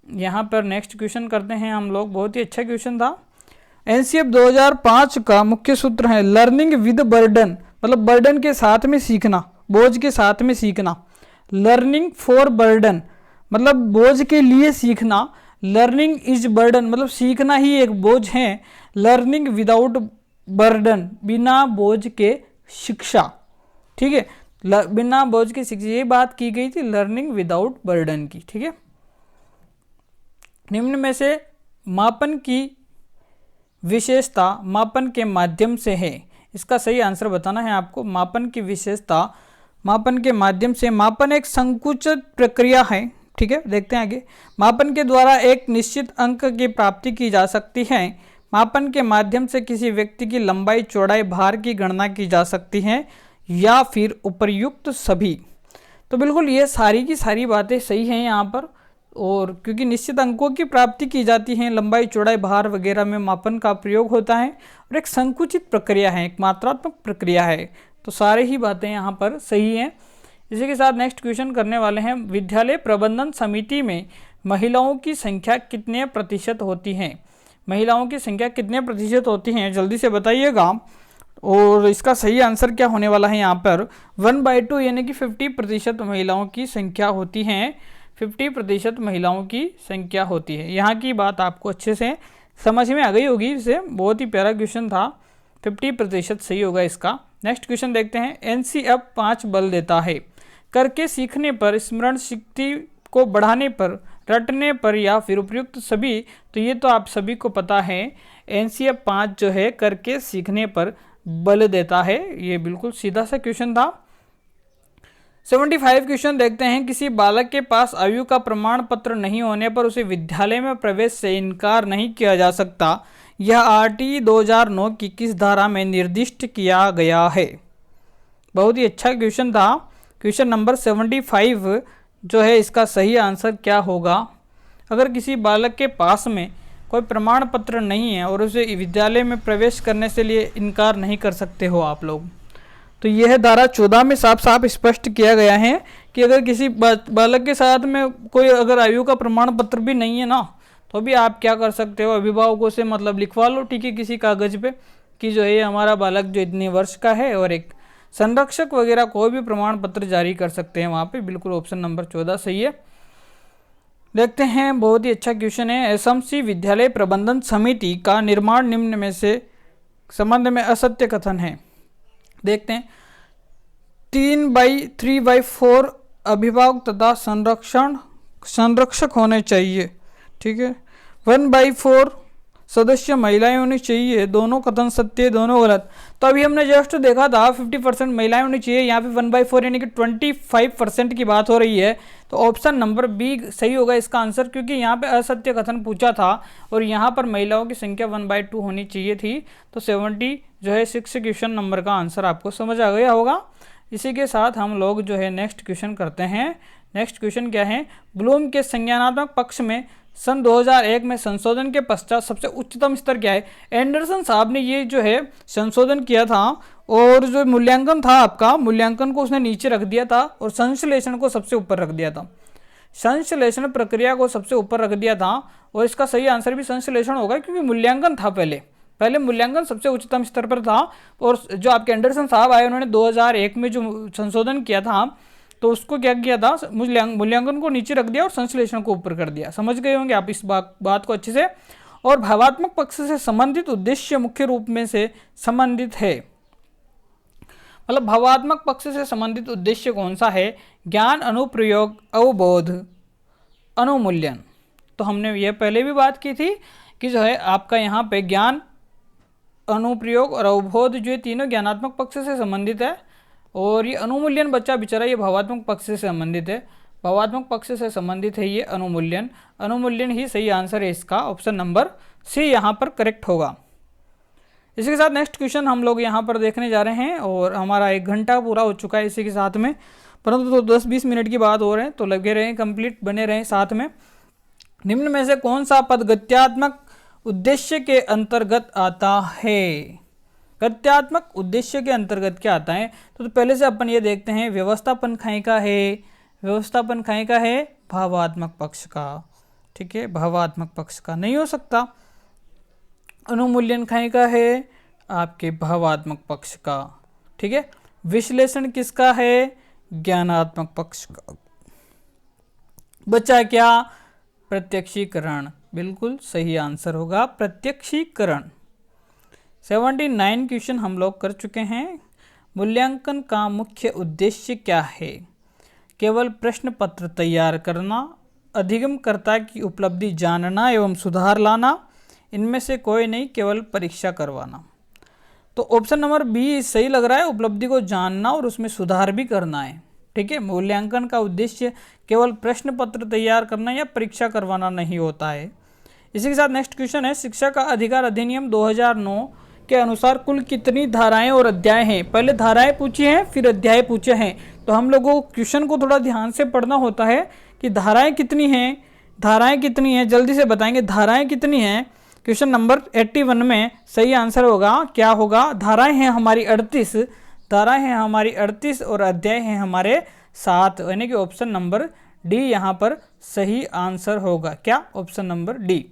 यहाँ पर नेक्स्ट क्वेश्चन करते हैं हम लोग। बहुत ही अच्छा क्वेश्चन था। एनसीएफ 2005 का मुख्य सूत्र है लर्निंग विद बर्डन, मतलब बर्डन के साथ में सीखना, बोझ के साथ में सीखना। लर्निंग फॉर बर्डन मतलब बोझ के लिए सीखना। लर्निंग इज बर्डन मतलब सीखना ही एक बोझ है। लर्निंग विदाउट बर्डन बिना बोझ के शिक्षा। ठीक है, बिना बोझ के शिक्षा, ये बात की गई थी लर्निंग विदाउट बर्डन की। ठीक है, निम्न में से मापन की विशेषता मापन के माध्यम से है। इसका सही आंसर बताना है आपको। मापन की विशेषता मापन के माध्यम से। मापन एक संकुचित प्रक्रिया है। ठीक है, देखते हैं आगे। मापन के द्वारा एक निश्चित अंक की प्राप्ति की जा सकती है। मापन के माध्यम से किसी व्यक्ति की लंबाई, चौड़ाई, भार की गणना की जा सकती है या फिर उपर्युक्त सभी। तो बिल्कुल ये सारी की सारी बातें सही हैं यहाँ पर। और क्योंकि निश्चित अंकों की प्राप्ति की जाती है, लंबाई, चौड़ाई, भार वगैरह में मापन का प्रयोग होता है और एक संकुचित प्रक्रिया है, एक मात्रात्मक प्रक्रिया है। तो सारे ही बातें यहाँ पर सही हैं। इसी के साथ नेक्स्ट क्वेश्चन करने वाले हैं। विद्यालय प्रबंधन समिति में महिलाओं की संख्या कितने प्रतिशत होती है? महिलाओं की संख्या कितने प्रतिशत होती हैं, जल्दी से बताइएगा। और इसका सही आंसर क्या होने वाला है यहाँ पर 1/2 यानी कि 50% महिलाओं की संख्या होती हैं। 50% महिलाओं की संख्या होती है। यहाँ की बात आपको अच्छे से समझ में आ गई होगी। इसे बहुत ही प्यारा क्वेश्चन था। 50% सही होगा इसका। नेक्स्ट क्वेश्चन देखते हैं। एनसीएफ 5 बल देता है। करके सीखने पर, स्मरण शक्ति को बढ़ाने पर, रटने पर या फिर उपयुक्त सभी। तो ये तो आप सभी को पता है। एनसीएफ 5 जो है करके सीखने पर बल देता है। ये बिल्कुल सीधा सा क्वेश्चन था। 75 क्वेश्चन देखते हैं। किसी बालक के पास आयु का प्रमाण पत्र नहीं होने पर उसे विद्यालय में प्रवेश से इनकार नहीं किया जा सकता। यह आरटी 2009 की किस धारा में निर्दिष्ट किया गया है? बहुत ही अच्छा क्वेश्चन था। क्वेश्चन नंबर 75 जो है इसका सही आंसर क्या होगा? अगर किसी बालक के पास में कोई प्रमाण पत्र नहीं है और उसे विद्यालय में प्रवेश करने से लिए इनकार नहीं कर सकते हो आप लोग, तो यह धारा 14 में साफ साफ स्पष्ट किया गया है कि अगर किसी बालक के साथ में कोई अगर आयु का प्रमाण पत्र भी नहीं है ना, तो भी आप क्या कर सकते हो, अभिभावकों से मतलब लिखवा लो, ठीक है, किसी कागज पे कि जो है हमारा बालक जो इतने वर्ष का है, और एक संरक्षक वगैरह कोई भी प्रमाण पत्र जारी कर सकते हैं वहाँ पे। बिल्कुल ऑप्शन नंबर 14 सही है। देखते हैं, बहुत ही अच्छा क्वेश्चन है। एसएमसी विद्यालय प्रबंधन समिति का निर्माण निम्न में से संबंध में असत्य कथन है। देखते हैं, 3/3/4 अभिभावक तथा संरक्षक होने चाहिए, ठीक है। 1/4 सदस्य महिलाएं होनी चाहिए, दोनों कथन सत्य, दोनों गलत। तो अभी हमने जस्ट देखा था 50% महिलाएं होनी चाहिए, यहाँ पे 1/4 यानी कि 25% की बात हो रही है। तो ऑप्शन नंबर बी सही होगा इसका आंसर, क्योंकि यहाँ पे असत्य कथन पूछा था और यहाँ पर महिलाओं की संख्या 1/2 होनी चाहिए थी। तो 70 जो है 6 क्वेश्चन नंबर का आंसर आपको समझ आ गया होगा। इसी के साथ हम लोग जो है नेक्स्ट क्वेश्चन करते हैं। नेक्स्ट क्वेश्चन क्या है, ब्लूम के संज्ञानात्मक पक्ष में सन 2001 में संशोधन के पश्चात सबसे उच्चतम स्तर क्या है। एंडरसन साहब ने ये जो है संशोधन किया था, और जो मूल्यांकन था आपका, मूल्यांकन को उसने नीचे रख दिया था और संश्लेषण को सबसे ऊपर रख दिया था। संश्लेषण प्रक्रिया को सबसे ऊपर रख दिया था, और इसका सही आंसर भी संश्लेषण होगा, क्योंकि मूल्यांकन था पहले मूल्यांकन सबसे उच्चतम स्तर पर था। और जो आपके एंडरसन साहब आए, उन्होंने 2001 में जो संशोधन किया था, तो उसको क्या किया था, मूल्यांकन को नीचे रख दिया और संश्लेषण को ऊपर कर दिया। समझ गए होंगे आप इस बात को अच्छे से। और भावात्मक पक्ष से संबंधित उद्देश्य मुख्य रूप में से संबंधित है, मतलब भावात्मक पक्ष से संबंधित उद्देश्य कौन सा है, ज्ञान, अनुप्रयोग, अवबोध, अनुमूल्यन। तो हमने ये पहले भी बात की थी कि जो है आपका यहाँ पे ज्ञान, अनुप्रयोग और अवबोध जो तीनों ज्ञानात्मक पक्ष से संबंधित है, और ये अनुमूल्यन बच्चा बेचारा ये भावात्मक पक्ष से संबंधित है। भावात्मक पक्ष से संबंधित है ये अनुमूल्यन। अनुमूल्यन ही सही आंसर है इसका, ऑप्शन नंबर सी यहाँ पर करेक्ट होगा। इसी के साथ नेक्स्ट क्वेश्चन हम लोग यहाँ पर देखने जा रहे हैं, और हमारा 1 घंटा पूरा हो चुका है इसी के साथ में, परंतु तो 10-20 मिनट की बात हो रहे हैं, तो लगे रहें, कंप्लीट बने रहें साथ में। निम्न में से कौन सा पद गत्यात्मक उद्देश्य के अंतर्गत आता है। गत्यात्मक उद्देश्य के अंतर्गत क्या आता है, तो पहले से अपन ये देखते हैं, व्यवस्थापन खाई का है, व्यवस्थापन खाई का है भावात्मक पक्ष का, ठीक है, भावात्मक पक्ष का नहीं हो सकता। अनुमूल्यन खाई का है आपके भावात्मक पक्ष का, ठीक है। विश्लेषण किसका है, ज्ञानात्मक पक्ष का। बचा क्या, प्रत्यक्षीकरण, बिल्कुल सही आंसर होगा प्रत्यक्षीकरण। 79 क्वेश्चन हम लोग कर चुके हैं। मूल्यांकन का मुख्य उद्देश्य क्या है, केवल प्रश्न पत्र तैयार करना, अधिगमकर्ता की उपलब्धि जानना एवं सुधार लाना, इनमें से कोई नहीं, केवल परीक्षा करवाना। तो ऑप्शन नंबर बी सही लग रहा है, उपलब्धि को जानना और उसमें सुधार भी करना है, ठीक है। मूल्यांकन का उद्देश्य केवल प्रश्न पत्र तैयार करना या परीक्षा करवाना नहीं होता है। इसी के साथ नेक्स्ट क्वेश्चन है, शिक्षा का अधिकार अधिनियम 2009 के अनुसार कुल कितनी धाराएं और अध्याय हैं। पहले धाराएं पूछी हैं, फिर अध्याय पूछे हैं, तो हम लोगों को क्वेश्चन को थोड़ा ध्यान से पढ़ना होता है कि धाराएं कितनी हैं, धाराएं कितनी हैं, जल्दी से बताएंगे धाराएं कितनी हैं। क्वेश्चन नंबर 81 में सही आंसर होगा, क्या होगा, धाराएं हैं हमारी 38, धाराएं हैं हमारी 38 और अध्याय हैं हमारे 7, यानी कि ऑप्शन नंबर डी यहाँ पर सही आंसर होगा। क्या, ऑप्शन नंबर डी।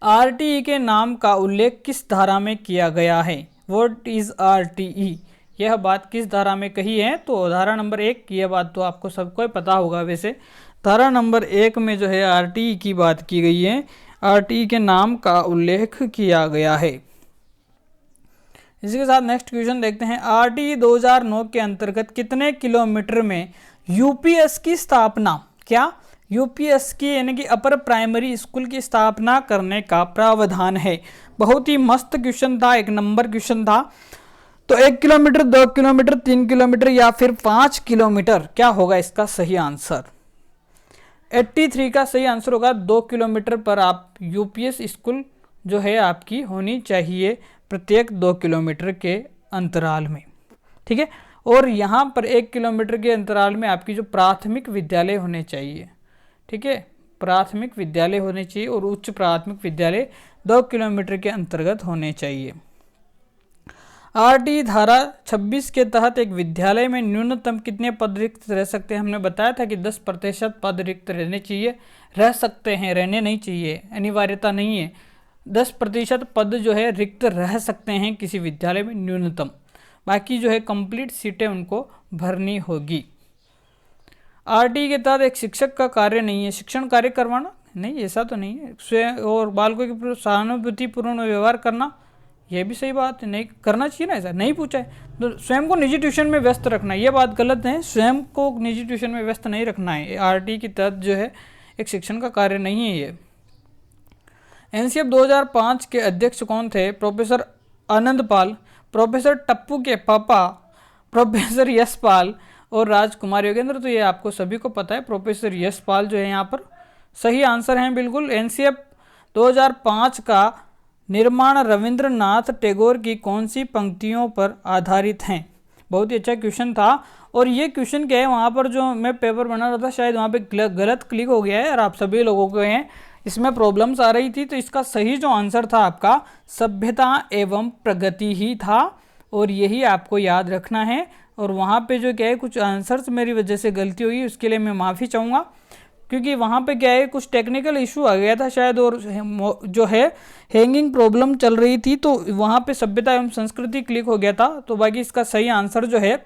आरटीई के नाम का उल्लेख किस धारा में किया गया है। व्हाट इज आरटीई, यह बात किस धारा में कही है, तो धारा नंबर 1, यह बात तो आपको सबको पता होगा। वैसे धारा नंबर 1 में जो है आरटीई की बात की गई है, आरटीई के नाम का उल्लेख किया गया है। इसी के साथ नेक्स्ट क्वेश्चन देखते हैं, आरटीई 2009 के अंतर्गत कितने किलोमीटर में यूपीएस की स्थापना, क्या, यूपीएस की यानी कि अपर प्राइमरी स्कूल की स्थापना करने का प्रावधान है। बहुत ही मस्त क्वेश्चन था, 1 नंबर क्वेश्चन था। तो 1 किलोमीटर, 2 किलोमीटर, 3 किलोमीटर या फिर 5 किलोमीटर, क्या होगा इसका सही आंसर। 83 का सही आंसर होगा 2 किलोमीटर पर आप यूपीएस स्कूल जो है आपकी होनी चाहिए, प्रत्येक 2 किलोमीटर के अंतराल में, ठीक है। और यहाँ पर 1 किलोमीटर के अंतराल में आपकी जो प्राथमिक विद्यालय होने चाहिए, ठीक है, प्राथमिक विद्यालय होने चाहिए, और उच्च प्राथमिक विद्यालय 2 किलोमीटर के अंतर्गत होने चाहिए। आरटी धारा 26 के तहत एक विद्यालय में न्यूनतम कितने पद रिक्त रह सकते हैं? हमने बताया था कि 10% पद रिक्त रहने चाहिए, रह सकते हैं, रहने नहीं चाहिए, अनिवार्यता नहीं है। 10% पद जो है रिक्त रह सकते हैं किसी विद्यालय में न्यूनतम, बाकी जो है कंप्लीट सीटें उनको भरनी होगी। आरटी के तहत एक शिक्षक का कार्य नहीं है शिक्षण कार्य करवाना, नहीं ऐसा तो नहीं है। स्वयं और बालकों के सहानुभूतिपूर्ण व्यवहार करना, यह भी सही बात है, नहीं करना चाहिए ना, ऐसा नहीं पूछा है। तो स्वयं को निजी ट्यूशन में व्यस्त रखना, यह बात गलत है, स्वयं को निजी ट्यूशन में व्यस्त नहीं रखना है। आरटी के तहत जो है एक शिक्षण का कार्य नहीं है ये। एनसीएफ 2005 के अध्यक्ष कौन थे? प्रोफेसर आनंद पाल, प्रोफेसर टप्पू के पापा प्रोफेसर यशपाल और राजकुमार योगेंद्र। तो ये आपको सभी को पता है, प्रोफेसर यशपाल जो है यहाँ पर सही आंसर हैं बिल्कुल। एनसीएफ 2005 का निर्माण रविंद्रनाथ टैगोर की कौन सी पंक्तियों पर आधारित हैं? बहुत ही अच्छा क्वेश्चन था। और ये क्वेश्चन क्या है, वहाँ पर जो मैं पेपर बना रहा था शायद वहाँ पे गलत क्लिक हो गया है और आप सभी लोगों को हैं इसमें प्रॉब्लम्स आ रही थी। तो इसका सही जो आंसर था आपका सभ्यता एवं प्रगति ही था और यही आपको याद रखना है। और वहाँ पे जो क्या है कुछ आंसर्स मेरी वजह से गलती हुई, उसके लिए मैं माफ़ी चाहूँगा, क्योंकि वहाँ पे क्या है कुछ टेक्निकल इशू आ गया था शायद और जो है हैंगिंग प्रॉब्लम चल रही थी, तो वहाँ पे सभ्यता एवं संस्कृति क्लिक हो गया था। तो बाकी इसका सही आंसर जो है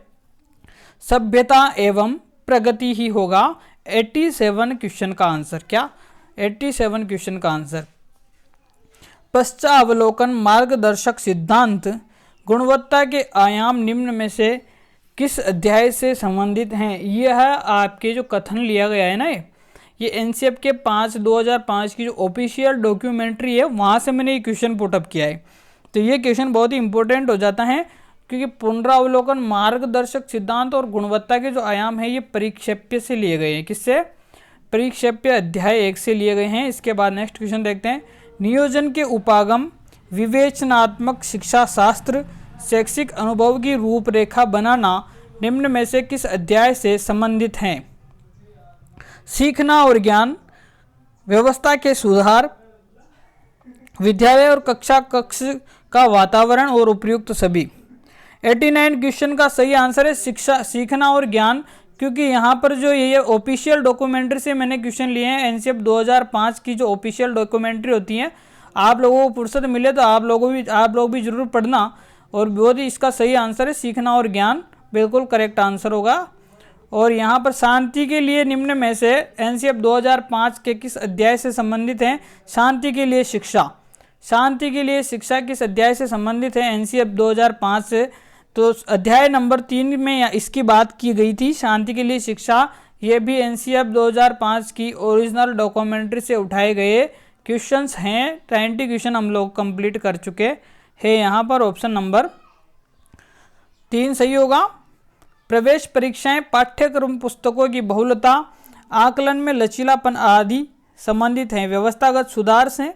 सभ्यता एवं प्रगति ही होगा। 87 क्वेश्चन का आंसर, क्या 87 क्वेश्चन का आंसर। पश्चावलोकन मार्गदर्शक सिद्धांत गुणवत्ता के आयाम निम्न में से किस अध्याय से संबंधित हैं? यह आपके जो कथन लिया गया है ना, ये एनसीएफ के 2005 की जो ऑफिशियल डॉक्यूमेंट्री है वहाँ से मैंने ये क्वेश्चन पुटअप किया है। तो ये क्वेश्चन बहुत ही इंपॉर्टेंट हो जाता है, क्योंकि पुनरावलोकन मार्गदर्शक सिद्धांत और गुणवत्ता के जो आयाम है ये परिक्षेप्य से लिए गए हैं। किससे? परिक्षेप्य अध्याय 1 से लिए गए हैं। इसके बाद नेक्स्ट क्वेश्चन देखते हैं। नियोजन के उपागम, विवेचनात्मक शिक्षा शास्त्र, शैक्षिक अनुभव की रूपरेखा बनाना निम्न में से किस अध्याय से संबंधित हैं? सीखना और ज्ञान, व्यवस्था के सुधार, विद्यालय और कक्ष का वातावरण और उपयुक्त सभी। 89 क्वेश्चन का सही आंसर है शिक्षा, सीखना और ज्ञान, क्योंकि यहाँ पर जो ये ऑफिशियल डॉक्यूमेंट्री से मैंने क्वेश्चन लिए हैं। एनसीएफ 2005 की जो ऑफिशियल डॉक्यूमेंट्री होती है, आप लोगों को फुर्सत मिले तो आप लोग भी जरूर पढ़ना। और बहुत ही इसका सही आंसर है सीखना और ज्ञान, बिल्कुल करेक्ट आंसर होगा। और यहाँ पर शांति के लिए निम्न में से एनसीएफ 2005 के किस अध्याय से संबंधित हैं? शांति के लिए शिक्षा, शांति के लिए शिक्षा किस अध्याय से संबंधित है? एनसीएफ 2005 से। तो अध्याय नंबर 3 में इसकी बात की गई थी, शांति के लिए शिक्षा। ये भी एनसीएफ 2005 की ओरिजिनल डॉक्यूमेंट्री से उठाए गए क्वेश्चंस हैं। 20 क्वेश्चन हम लोग कंप्लीट कर चुके हैं। यहाँ पर ऑप्शन नंबर 3 सही होगा। प्रवेश परीक्षाएं पाठ्यक्रम पुस्तकों की बहुलता, आकलन में लचीलापन आदि संबंधित हैं। व्यवस्थागत सुधार से,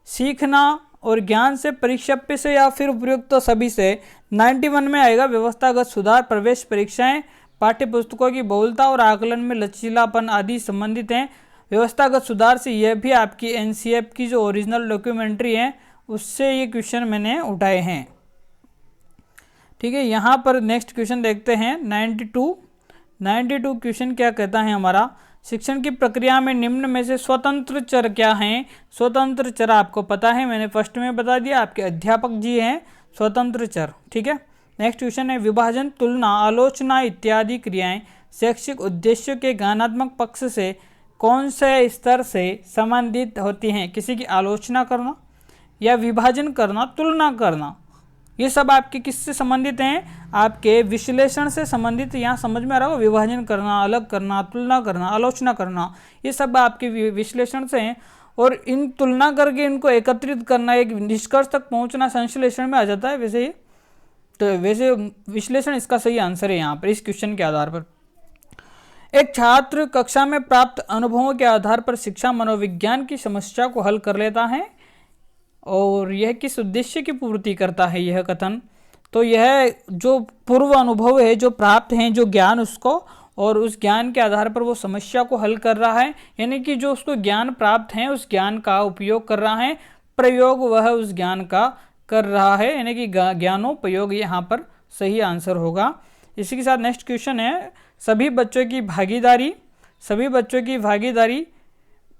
सीखना और ज्ञान से, परिक्षेप्य से या फिर उपयुक्त तो सभी से। 91 में आएगा व्यवस्थागत सुधार। प्रवेश परीक्षाएं पाठ्य पुस्तकों की बहुलता और आकलन में लचीलापन आदि संबंधित हैं। व्यवस्थागत सुधार से, यह भी आपकी एनसीएफ की जो ओरिजिनल डॉक्यूमेंट्री है उससे ये क्वेश्चन मैंने उठाए हैं। ठीक है, यहाँ पर नेक्स्ट क्वेश्चन देखते हैं। 92 क्वेश्चन क्या कहता है हमारा? शिक्षण की प्रक्रिया में निम्न में से स्वतंत्र चर क्या हैं? स्वतंत्र चर आपको पता है, मैंने फर्स्ट में बता दिया, आपके अध्यापक जी हैं स्वतंत्र चर। ठीक है, नेक्स्ट क्वेश्चन है विभाजन, तुलना, आलोचना इत्यादि क्रियाएं शैक्षिक उद्देश्य के ज्ञानात्मक पक्ष से कौन से स्तर से संबंधित होती हैं? किसी की आलोचना करना या विभाजन करना, तुलना करना, ये सब आपके किससे संबंधित हैं? आपके विश्लेषण से संबंधित। यहाँ समझ में आ रहा होगा, विभाजन करना, अलग करना, तुलना करना, आलोचना करना, ये सब आपके विश्लेषण से हैं। और इन तुलना करके इनको एकत्रित करना, एक निष्कर्ष तक पहुँचना संश्लेषण में आ जाता है वैसे ही। तो वैसे विश्लेषण इसका सही आंसर है यहाँ पर, इस क्वेश्चन के आधार पर। एक छात्र कक्षा में प्राप्त अनुभवों के आधार पर शिक्षा मनोविज्ञान की समस्या को हल कर लेता है और यह किस उद्देश्य की पूर्ति करता है? यह कथन, तो यह जो पूर्व अनुभव है जो प्राप्त हैं, जो ज्ञान उसको, और उस ज्ञान के आधार पर वो समस्या को हल कर रहा है, यानी कि जो उसको ज्ञान प्राप्त है उस ज्ञान का उपयोग कर रहा है। प्रयोग वह उस ज्ञान का कर रहा है, यानी कि ज्ञानोपयोग यहाँ पर सही आंसर होगा। इसी के साथ नेक्स्ट क्वेश्चन है, सभी बच्चों की भागीदारी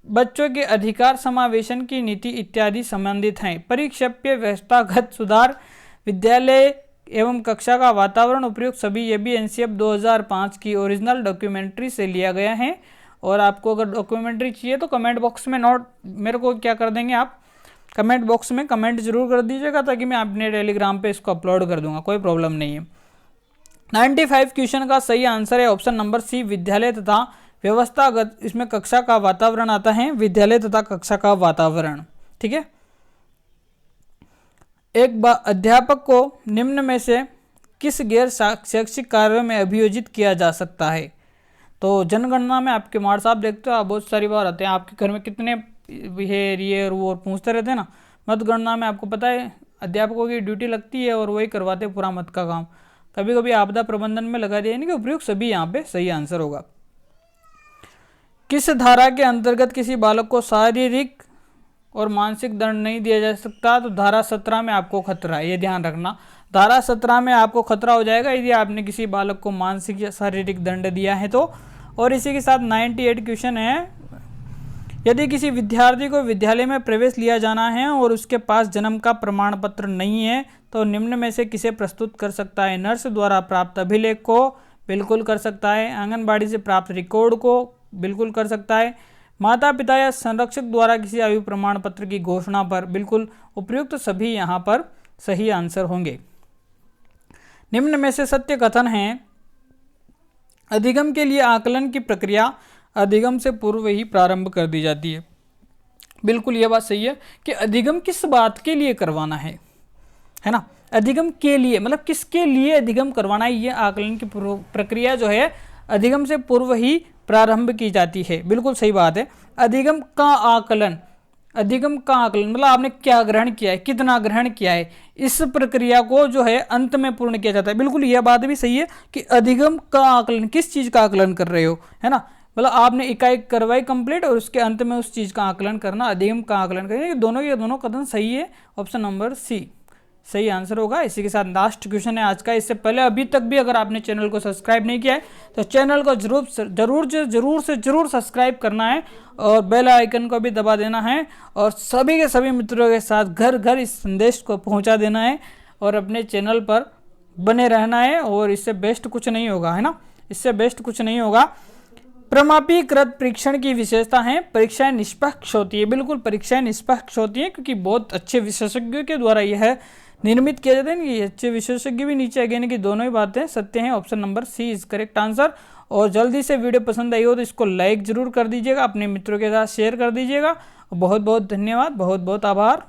बच्चों के अधिकार समावेशन की नीति इत्यादि संबंधित हैं। परिक्षेप्य व्यवस्थागत सुधार, विद्यालय एवं कक्षा का वातावरण उपयुक्त सभी, ये भी एनसीएफ 2005 की ओरिजिनल डॉक्यूमेंट्री से लिया गया है। और आपको अगर डॉक्यूमेंट्री चाहिए तो कमेंट बॉक्स में नोट मेरे को क्या कर देंगे, आप कमेंट बॉक्स में कमेंट जरूर कर दीजिएगा, ताकि मैं अपने टेलीग्राम पे इसको अपलोड कर दूंगा, कोई प्रॉब्लम नहीं है। 95 क्वेश्चन का सही आंसर है ऑप्शन नंबर सी, विद्यालय तथा व्यवस्थागत, इसमें कक्षा का वातावरण आता है, विद्यालय तथा कक्षा का वातावरण। ठीक है। एक बार अध्यापक को निम्न में से किस गैर शैक्षिक कार्यों में अभियोजित किया जा सकता है? तो जनगणना में आपके मार साहब देखते हो आप बहुत सारी बार आते हैं, आपके घर में कितने ये वो पूछते रहते हैं ना। मतगणना में आपको पता है अध्यापकों की ड्यूटी लगती है और वही करवाते पूरा मत का काम। कभी कभी आपदा प्रबंधन में लगा दिया, यानी कि उपयुक्त सभी यहाँ पे सही आंसर होगा। किस धारा के अंतर्गत किसी बालक को शारीरिक और मानसिक दंड नहीं दिया जा सकता? तो धारा 17 में आपको खतरा है, ये ध्यान रखना। धारा 17 में आपको खतरा हो जाएगा यदि आपने किसी बालक को मानसिक या शारीरिक दंड दिया है तो। और इसी के साथ 98 क्वेश्चन है, यदि किसी विद्यार्थी को विद्यालय में प्रवेश लिया जाना है और उसके पास जन्म का प्रमाण पत्र नहीं है तो निम्न में से किसे प्रस्तुत कर सकता है? नर्स द्वारा प्राप्त अभिलेख को बिल्कुल कर सकता है, आंगनबाड़ी से प्राप्त रिकॉर्ड को बिल्कुल कर सकता है, माता पिता या संरक्षक द्वारा किसी आयु प्रमाण पत्र की घोषणा पर बिल्कुल उपयुक्त सभी यहाँ पर सही आंसर होंगे। निम्न में से सत्य कथन है, अधिगम के लिए आकलन की प्रक्रिया अधिगम से पूर्व ही प्रारंभ कर दी जाती है। बिल्कुल यह बात सही है कि अधिगम किस बात के लिए करवाना है ना। अधिगम के लिए मतलब किसके लिए अधिगम करवाना है, ये आकलन की प्रक्रिया जो है अधिगम से पूर्व ही प्रारंभ की जाती है। बिल्कुल सही बात है। अधिगम का आकलन मतलब आपने क्या ग्रहण किया है, कितना ग्रहण किया है, इस प्रक्रिया को जो है अंत में पूर्ण किया जाता है। बिल्कुल यह बात भी सही है कि अधिगम का आकलन, किस चीज़ का आकलन कर रहे हो, है ना। मतलब आपने इकाई करवाई कंप्लीट और उसके अंत में उस चीज़ का आकलन करना, अधिगम का आकलन करना, दोनों के दोनों कथन सही है। ऑप्शन नंबर सी सही आंसर होगा। इसी के साथ लास्ट क्वेश्चन है आज का। इससे पहले अभी तक भी अगर आपने चैनल को सब्सक्राइब नहीं किया है तो चैनल को जरूर सब्सक्राइब करना है और बेल आइकन को भी दबा देना है और सभी के सभी मित्रों के साथ घर घर इस संदेश को पहुंचा देना है और अपने चैनल पर बने रहना है। और इससे बेस्ट कुछ नहीं होगा, है ना, इससे बेस्ट कुछ नहीं होगा। प्रमाणीकृत परीक्षण की विशेषता है, परीक्षाएं निष्पक्ष होती है। बिल्कुल परीक्षाएं निष्पक्ष होती है क्योंकि बहुत अच्छे विशेषज्ञों के द्वारा यह निर्मित किया जाता है। ये अच्छे विशेषज्ञ भी नीचे आगे, यानी कि दोनों ही बातें सत्य हैं। Option number C is correct answer. और जल्दी से वीडियो पसंद आई हो तो इसको लाइक जरूर कर दीजिएगा, अपने मित्रों के साथ शेयर कर दीजिएगा। बहुत बहुत धन्यवाद, बहुत बहुत आभार।